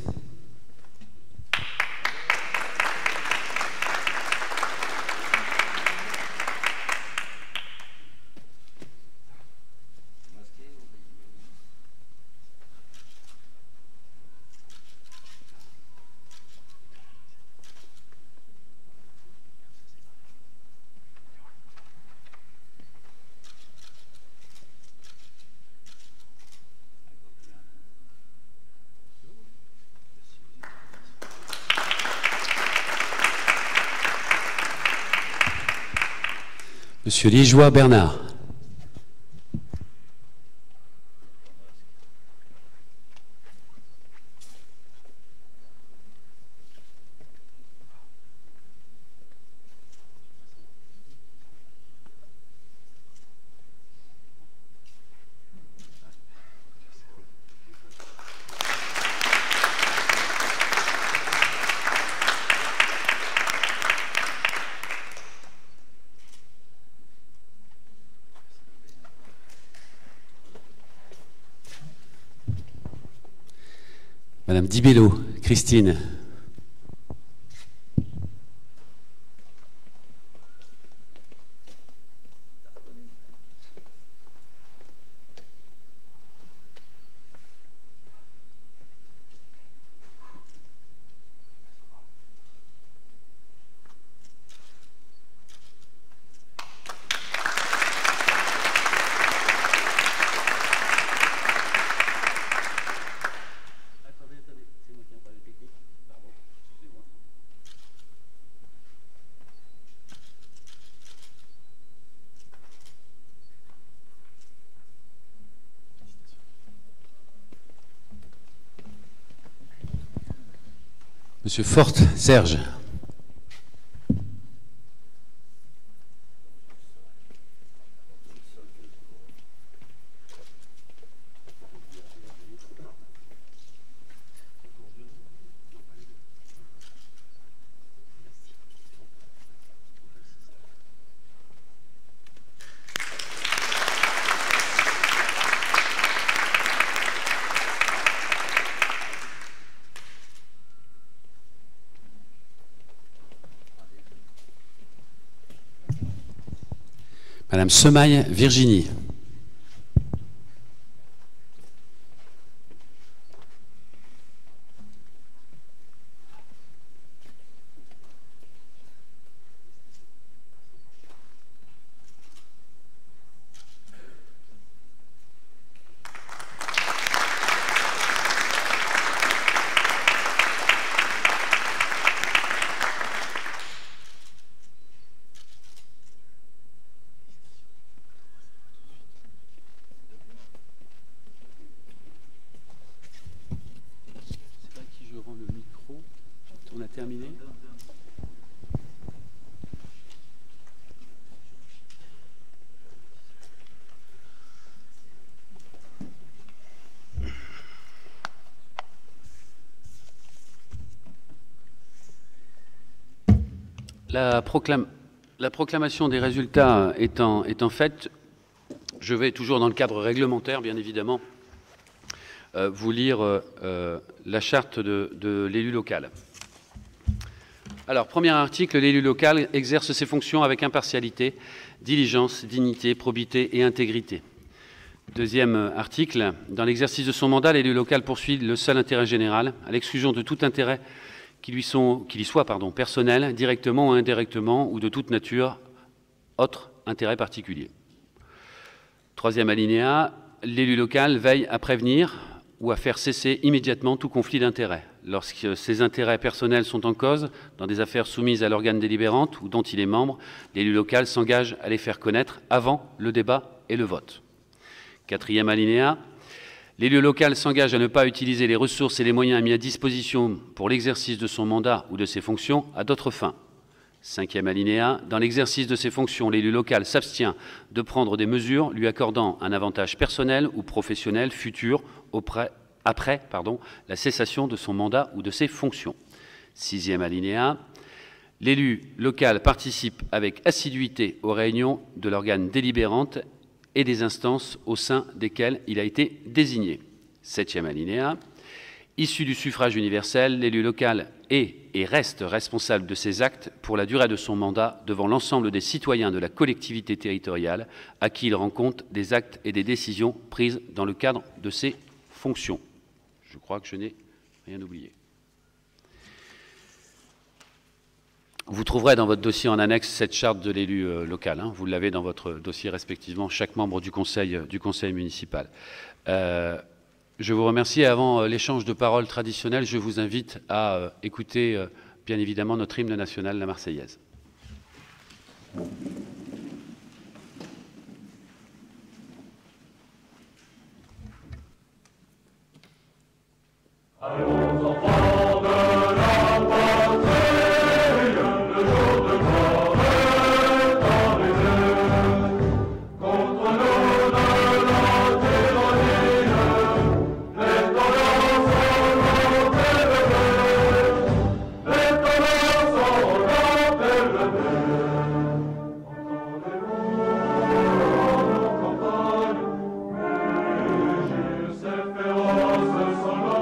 Monsieur Liégeois Bernard. Madame Dibello, Christine. Monsieur Forte, Serge. Madame Semaille, Virginie. On a terminé. La proclamation des résultats étant faite, je vais toujours dans le cadre réglementaire, bien évidemment, vous lire la charte de l'élu local. Alors, premier article, l'élu local exerce ses fonctions avec impartialité, diligence, dignité, probité et intégrité. Deuxième article, dans l'exercice de son mandat, l'élu local poursuit le seul intérêt général, à l'exclusion de tout intérêt qui lui soit personnel, directement ou indirectement, ou de toute nature, autre intérêt particulier. Troisième alinéa, l'élu local veille à prévenir ou à faire cesser immédiatement tout conflit d'intérêts. Lorsque ses intérêts personnels sont en cause, dans des affaires soumises à l'organe délibérante ou dont il est membre, l'élu local s'engage à les faire connaître avant le débat et le vote. Quatrième alinéa, l'élu local s'engage à ne pas utiliser les ressources et les moyens mis à disposition pour l'exercice de son mandat ou de ses fonctions à d'autres fins. Cinquième alinéa, dans l'exercice de ses fonctions, l'élu local s'abstient de prendre des mesures lui accordant un avantage personnel ou professionnel futur après la cessation de son mandat ou de ses fonctions. Sixième alinéa, l'élu local participe avec assiduité aux réunions de l'organe délibérante et des instances au sein desquelles il a été désigné. 7e alinéa. Issu du suffrage universel, l'élu local est et reste responsable de ses actes pour la durée de son mandat devant l'ensemble des citoyens de la collectivité territoriale à qui il rend compte des actes et des décisions prises dans le cadre de ses fonctions. Je crois que je n'ai rien oublié. Vous trouverez dans votre dossier en annexe cette charte de l'élu local. Vous l'avez dans votre dossier respectivement, chaque membre du conseil municipal. Je vous remercie. Avant l'échange de paroles traditionnel, je vous invite à écouter bien évidemment notre hymne national, la Marseillaise. Allons enfants de la patrie, le jour de gloire est arrivé. Contre nous de la tyrannie, les tendances sont élevées. Les tendances sont élevées. Entendez-vous en campagne, mugir ces féroces soldats.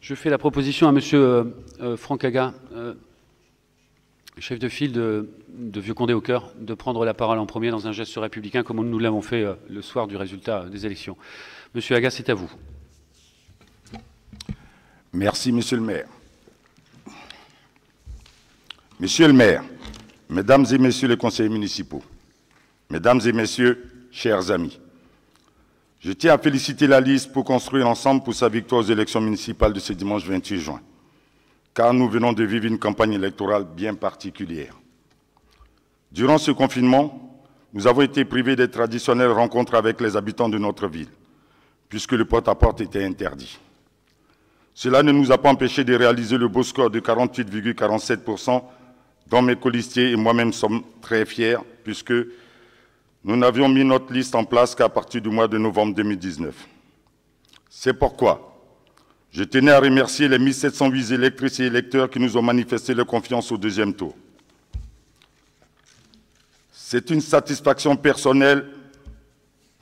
Je fais la proposition à M. Franck Aga, chef de file de Vieux-Condé au cœur, de prendre la parole en premier dans un geste républicain comme nous l'avons fait le soir du résultat des élections. Monsieur Aga, c'est à vous. Merci, Monsieur le maire. Monsieur le maire, Mesdames et Messieurs les conseillers municipaux, Mesdames et Messieurs, chers amis, je tiens à féliciter la liste pour construire ensemble pour sa victoire aux élections municipales de ce dimanche 28 juin, car nous venons de vivre une campagne électorale bien particulière. Durant ce confinement, nous avons été privés des traditionnelles rencontres avec les habitants de notre ville, puisque le porte-à-porte était interdit. Cela ne nous a pas empêchés de réaliser le beau score de 48,47%, dont mes colistiers et moi-même sommes très fiers, puisque nous n'avions mis notre liste en place qu'à partir du mois de novembre 2019. C'est pourquoi je tenais à remercier les 1708 électrices et électeurs qui nous ont manifesté leur confiance au deuxième tour. C'est une satisfaction personnelle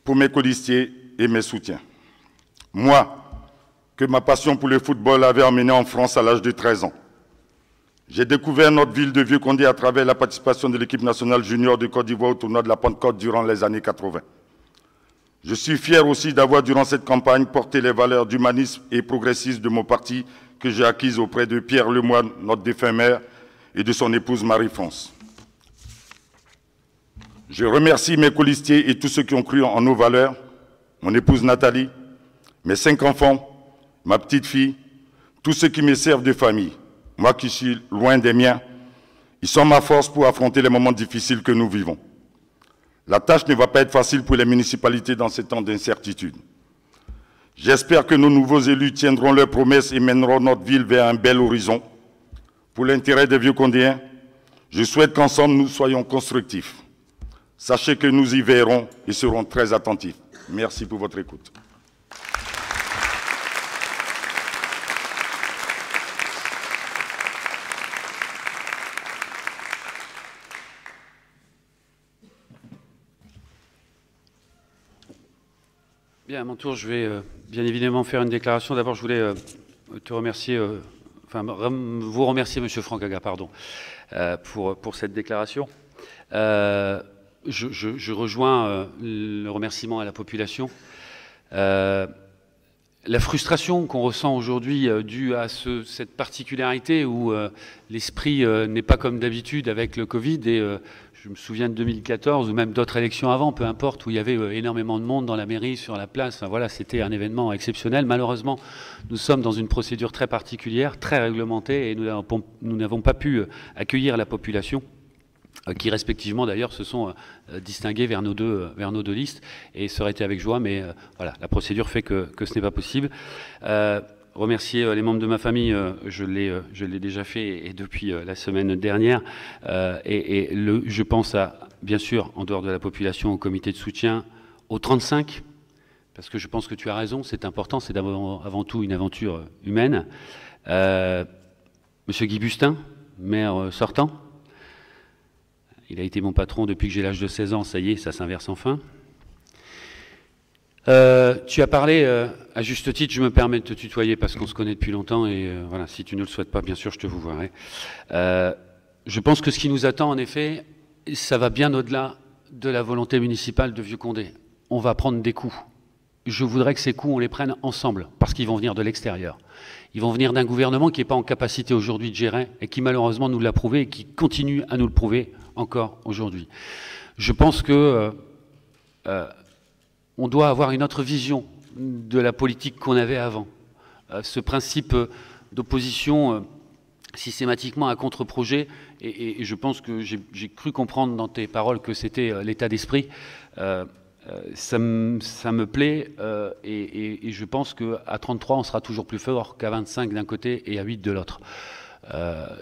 pour mes colistiers et mes soutiens. Moi, que ma passion pour le football avait emmené en France à l'âge de 13 ans. J'ai découvert notre ville de Vieux-Condé à travers la participation de l'équipe nationale junior de Côte d'Ivoire au tournoi de la Pentecôte durant les années 80. Je suis fier aussi d'avoir, durant cette campagne, porté les valeurs d'humanisme et progressisme de mon parti que j'ai acquises auprès de Pierre Lemoine, notre défunt maire, et de son épouse Marie-France. Je remercie mes colistiers et tous ceux qui ont cru en nos valeurs, mon épouse Nathalie, mes 5 enfants, ma petite fille, tous ceux qui me servent de famille. Moi qui suis loin des miens, ils sont ma force pour affronter les moments difficiles que nous vivons. La tâche ne va pas être facile pour les municipalités dans ces temps d'incertitude. J'espère que nos nouveaux élus tiendront leurs promesses et mèneront notre ville vers un bel horizon. Pour l'intérêt des Vieux-Condéens, je souhaite qu'ensemble nous soyons constructifs. Sachez que nous y veillerons et serons très attentifs. Merci pour votre écoute. Bien, à mon tour, je vais bien évidemment faire une déclaration. D'abord, je voulais te remercier, vous remercier, Monsieur Franck Aga, pardon, pour cette déclaration. Je rejoins le remerciement à la population. la frustration qu'on ressent aujourd'hui due à cette particularité où l'esprit n'est pas comme d'habitude avec le Covid, et je me souviens de 2014 ou même d'autres élections avant, peu importe, où il y avait énormément de monde dans la mairie, sur la place. Enfin, voilà, c'était un événement exceptionnel. Malheureusement, nous sommes dans une procédure très particulière, très réglementée, et nous n'avons pas pu accueillir la population, qui respectivement d'ailleurs se sont distingués vers nos deux listes, et ça aurait été avec joie, mais voilà, la procédure fait que ce n'est pas possible. Remercier les membres de ma famille, je l'ai déjà fait, et depuis la semaine dernière, je pense bien sûr, en dehors de la population, au comité de soutien, aux 35, parce que je pense que tu as raison, c'est important, c'est avant tout une aventure humaine. Monsieur Guy Bustin, maire sortant, il a été mon patron depuis que j'ai l'âge de 16 ans, ça y est, ça s'inverse enfin. Tu as parlé, à juste titre, je me permets de te tutoyer parce qu'on se connaît depuis longtemps, et voilà, si tu ne le souhaites pas, bien sûr, je te vous voirai. Je pense que ce qui nous attend, en effet, ça va bien au-delà de la volonté municipale de Vieux-Condé. On va prendre des coups. Je voudrais que ces coups, on les prenne ensemble, parce qu'ils vont venir de l'extérieur. Ils vont venir d'un gouvernement qui n'est pas en capacité aujourd'hui de gérer, et qui malheureusement nous l'a prouvé, et qui continue à nous le prouver encore aujourd'hui. Je pense que on doit avoir une autre vision de la politique qu'on avait avant. Ce principe d'opposition systématiquement à contre-projet, et je pense que j'ai cru comprendre dans tes paroles que c'était l'état d'esprit, ça me plaît, et je pense qu'à 33, on sera toujours plus fort qu'à 25 d'un côté et à 8 de l'autre.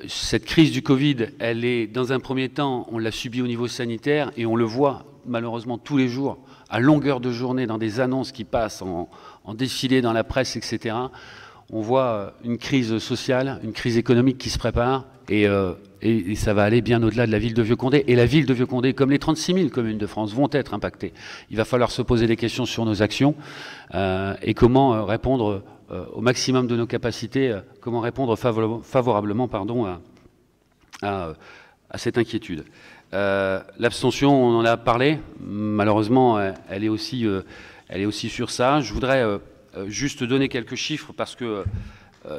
Cette crise du Covid, elle est, dans un premier temps, on l'a subie au niveau sanitaire, et on le voit malheureusement tous les jours, à longueur de journée, dans des annonces qui passent en défilé dans la presse, etc. On voit une crise sociale, une crise économique qui se prépare, et ça va aller bien au-delà de la ville de Vieux-Condé. Et la ville de Vieux-Condé, comme les 36 000 communes de France, vont être impactées. Il va falloir se poser des questions sur nos actions, et comment répondre au maximum de nos capacités, comment répondre favorablement à cette inquiétude. L'abstention, on en a parlé, malheureusement elle est aussi sur ça. Je voudrais juste donner quelques chiffres, parce que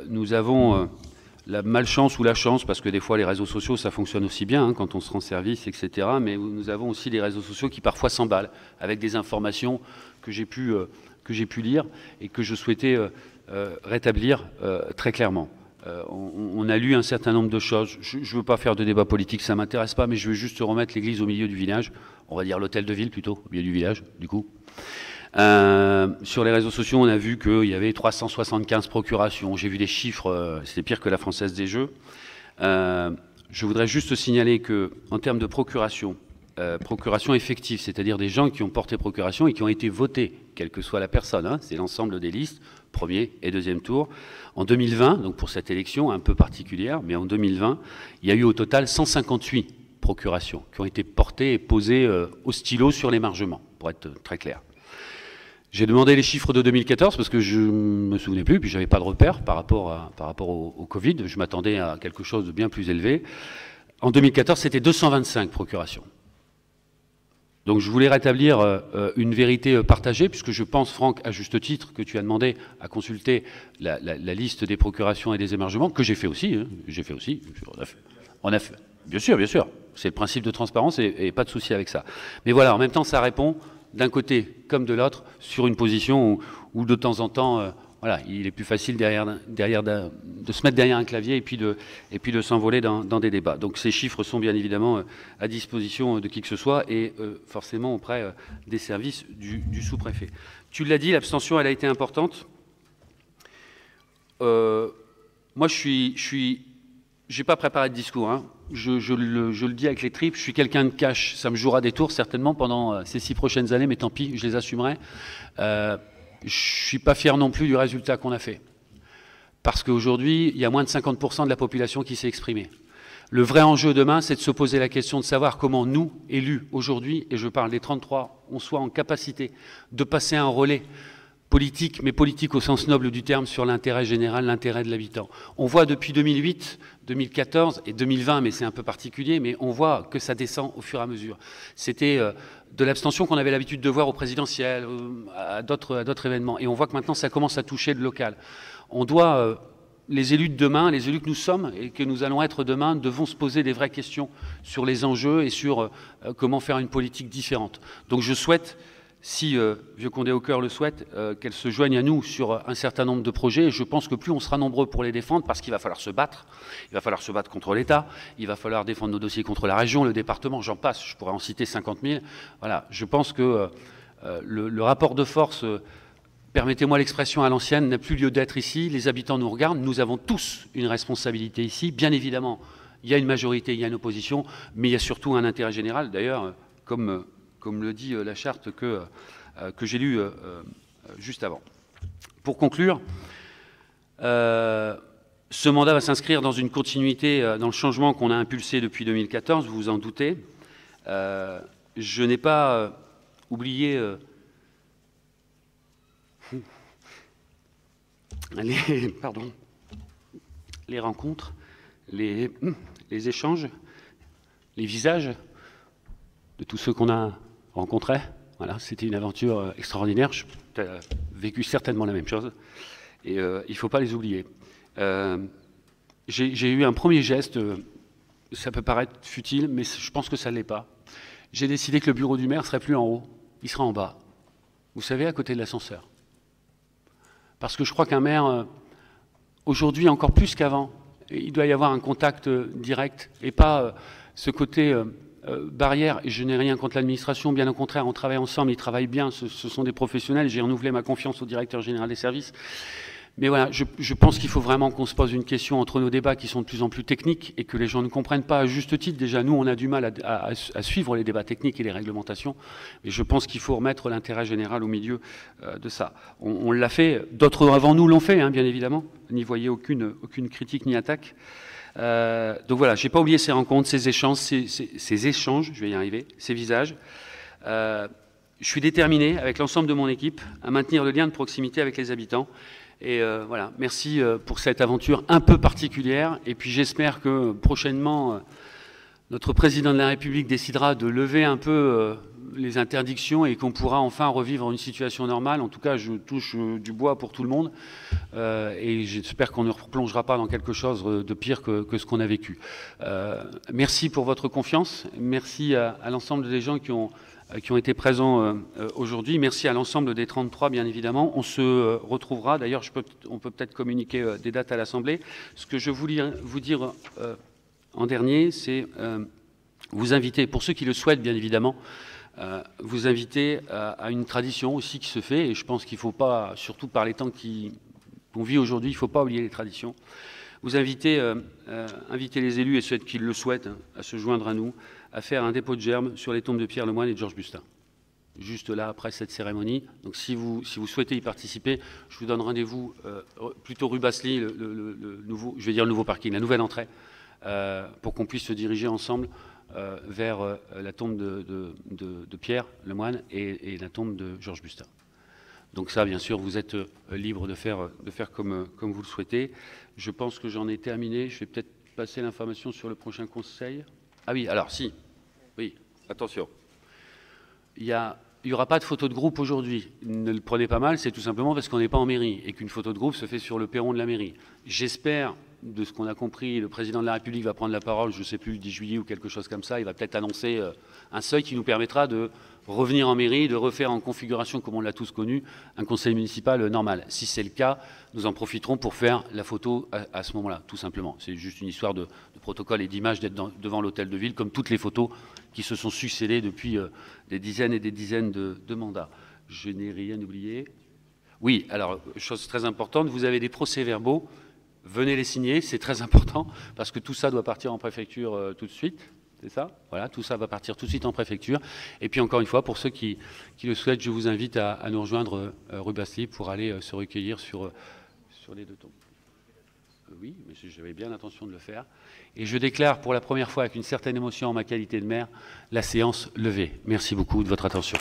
nous avons la malchance ou la chance, parce que des fois les réseaux sociaux ça fonctionne aussi bien, hein, quand on se rend service, etc. Mais nous avons aussi des réseaux sociaux qui parfois s'emballent avec des informations que j'ai pu lire et que je souhaitais rétablir très clairement. On a lu un certain nombre de choses. Je ne veux pas faire de débat politique, ça ne m'intéresse pas, mais je veux juste remettre l'église au milieu du village. On va dire l'hôtel de ville plutôt, au milieu du village, du coup. Sur les réseaux sociaux, on a vu qu'il y avait 375 procurations. J'ai vu des chiffres, c'était pire que la Française des Jeux. Je voudrais juste signaler qu'en termes de procuration effective, c'est-à-dire des gens qui ont porté procuration et qui ont été votés, quelle que soit la personne, hein, c'est l'ensemble des listes, premier et deuxième tour. En 2020, donc pour cette élection un peu particulière, mais en 2020, il y a eu au total 158 procurations qui ont été portées et posées au stylo sur l'émargement, pour être très clair. J'ai demandé les chiffres de 2014 parce que je ne me souvenais plus, puis je n'avais pas de repère par rapport au Covid. Je m'attendais à quelque chose de bien plus élevé. En 2014, c'était 225 procurations. Donc je voulais rétablir une vérité partagée, puisque je pense, Franck, à juste titre, que tu as demandé à consulter la liste des procurations et des émargements, que j'ai fait aussi. Hein, j'ai fait aussi. On a fait. Bien sûr, bien sûr. C'est le principe de transparence, et pas de souci avec ça. Mais voilà, en même temps, ça répond d'un côté comme de l'autre sur une position où de temps en temps, voilà, il est plus facile de se mettre derrière un clavier et puis de s'envoler dans des débats. Donc ces chiffres sont bien évidemment à disposition de qui que ce soit, et forcément auprès des services du sous-préfet. Tu l'as dit, l'abstention, elle a été importante. Moi, j'ai pas préparé de discours, hein. Je le dis avec les tripes, je suis quelqu'un de cash. Ça me jouera des tours certainement pendant ces 6 prochaines années, mais tant pis, je les assumerai. Je ne suis pas fier non plus du résultat qu'on a fait. Parce qu'aujourd'hui, il y a moins de 50% de la population qui s'est exprimée. Le vrai enjeu demain, c'est de se poser la question de savoir comment nous, élus aujourd'hui, et je parle des 33, on soit en capacité de passer un relais politique, mais politique au sens noble du terme, sur l'intérêt général, l'intérêt de l'habitant. On voit depuis 2008, 2014 et 2020, mais c'est un peu particulier, mais on voit que ça descend au fur et à mesure. C'était de l'abstention qu'on avait l'habitude de voir au présidentiel, à d'autres événements. Et on voit que maintenant, ça commence à toucher le local. On doit... les élus de demain, les élus que nous sommes et que nous allons être demain, devront se poser des vraies questions sur les enjeux et sur comment faire une politique différente. Donc je souhaite, si Vieux Condé au cœur le souhaite, qu'elle se joigne à nous sur un certain nombre de projets. Et je pense que plus on sera nombreux pour les défendre, parce qu'il va falloir se battre, il va falloir se battre contre l'État, il va falloir défendre nos dossiers contre la région, le département, j'en passe, je pourrais en citer 50 000. Voilà, je pense que le rapport de force... permettez-moi l'expression à l'ancienne, n'a plus lieu d'être ici. Les habitants nous regardent. Nous avons tous une responsabilité ici. Bien évidemment, il y a une majorité, il y a une opposition, mais il y a surtout un intérêt général. D'ailleurs, comme le dit la charte que j'ai lue juste avant. Pour conclure, ce mandat va s'inscrire dans une continuité, dans le changement qu'on a impulsé depuis 2014, vous vous en doutez. Je n'ai pas oublié... les rencontres, les échanges, les visages de tous ceux qu'on a rencontrés. Voilà, c'était une aventure extraordinaire. J'ai vécu certainement la même chose. Et il ne faut pas les oublier. J'ai eu un premier geste, ça peut paraître futile, mais je pense que ça ne l'est pas. J'ai décidé que le bureau du maire ne serait plus en haut, il sera en bas. Vous savez, à côté de l'ascenseur. Parce que je crois qu'un maire, aujourd'hui encore plus qu'avant, il doit y avoir un contact direct et pas ce côté barrière. Et je n'ai rien contre l'administration, bien au contraire, on travaille ensemble, ils travaillent bien, ce sont des professionnels. J'ai renouvelé ma confiance au directeur général des services. Mais voilà, je pense qu'il faut vraiment qu'on se pose une question entre nos débats qui sont de plus en plus techniques et que les gens ne comprennent pas à juste titre. Déjà, nous, on a du mal à suivre les débats techniques et les réglementations. Mais je pense qu'il faut remettre l'intérêt général au milieu de ça. On l'a fait, d'autres avant nous l'ont fait, hein, bien évidemment. N'y voyez aucune critique ni attaque. Donc voilà, je n'ai pas oublié ces rencontres, ces échanges, ces échanges, je vais y arriver, ces visages. Je suis déterminé, avec l'ensemble de mon équipe, à maintenir le lien de proximité avec les habitants. Et voilà, merci pour cette aventure un peu particulière. Et puis j'espère que prochainement, notre président de la République décidera de lever un peu les interdictions et qu'on pourra enfin revivre une situation normale. En tout cas, je touche du bois pour tout le monde. Et j'espère qu'on ne replongera pas dans quelque chose de pire que ce qu'on a vécu. Merci pour votre confiance. Merci à l'ensemble des gens qui ont été présents aujourd'hui. Merci à l'ensemble des 33, bien évidemment. On se retrouvera. D'ailleurs, on peut peut-être communiquer des dates à l'Assemblée. Ce que je voulais vous dire en dernier, c'est vous inviter, pour ceux qui le souhaitent, bien évidemment, vous inviter à une tradition aussi qui se fait. Et je pense qu'il ne faut pas, surtout par les temps qu'on vit aujourd'hui, il ne faut pas oublier les traditions. Vous inviter les élus et ceux qui le souhaitent à se joindre à nous, à faire un dépôt de germes sur les tombes de Pierre Lemoine et de Georges Bustin. Juste là, après cette cérémonie. Donc si vous souhaitez y participer, je vous donne rendez-vous plutôt rue Bassely, le nouveau parking, la nouvelle entrée, pour qu'on puisse se diriger ensemble vers la tombe de Pierre Lemoine et la tombe de Georges Bustin. Donc ça, bien sûr, vous êtes libre de faire comme vous le souhaitez. Je pense que j'en ai terminé. Je vais peut-être passer l'information sur le prochain conseil. Ah oui, alors si. Oui, attention. Il n'y aura pas de photo de groupe aujourd'hui. Ne le prenez pas mal, c'est tout simplement parce qu'on n'est pas en mairie et qu'une photo de groupe se fait sur le perron de la mairie. J'espère, de ce qu'on a compris, le président de la République va prendre la parole, je ne sais plus, le 10 juillet ou quelque chose comme ça. Il va peut-être annoncer un seuil qui nous permettra de revenir en mairie, de refaire en configuration, comme on l'a tous connu, un conseil municipal normal. Si c'est le cas, nous en profiterons pour faire la photo à ce moment-là, tout simplement. C'est juste une histoire de protocole et d'image d'être devant l'hôtel de ville, comme toutes les photos qui se sont succédées depuis des dizaines et des dizaines de mandats. Je n'ai rien oublié. Oui, alors, chose très importante, vous avez des procès-verbaux, venez les signer, c'est très important, parce que tout ça doit partir en préfecture tout de suite. C'est ça? Voilà, tout ça va partir tout de suite en préfecture. Et puis encore une fois, pour ceux qui le souhaitent, je vous invite à nous rejoindre rue Bassely pour aller se recueillir sur les deux tombes. Oui, mais j'avais bien l'intention de le faire. Et je déclare pour la première fois avec une certaine émotion en ma qualité de maire, la séance levée. Merci beaucoup de votre attention.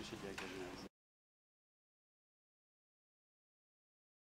Monsieur le directeur général.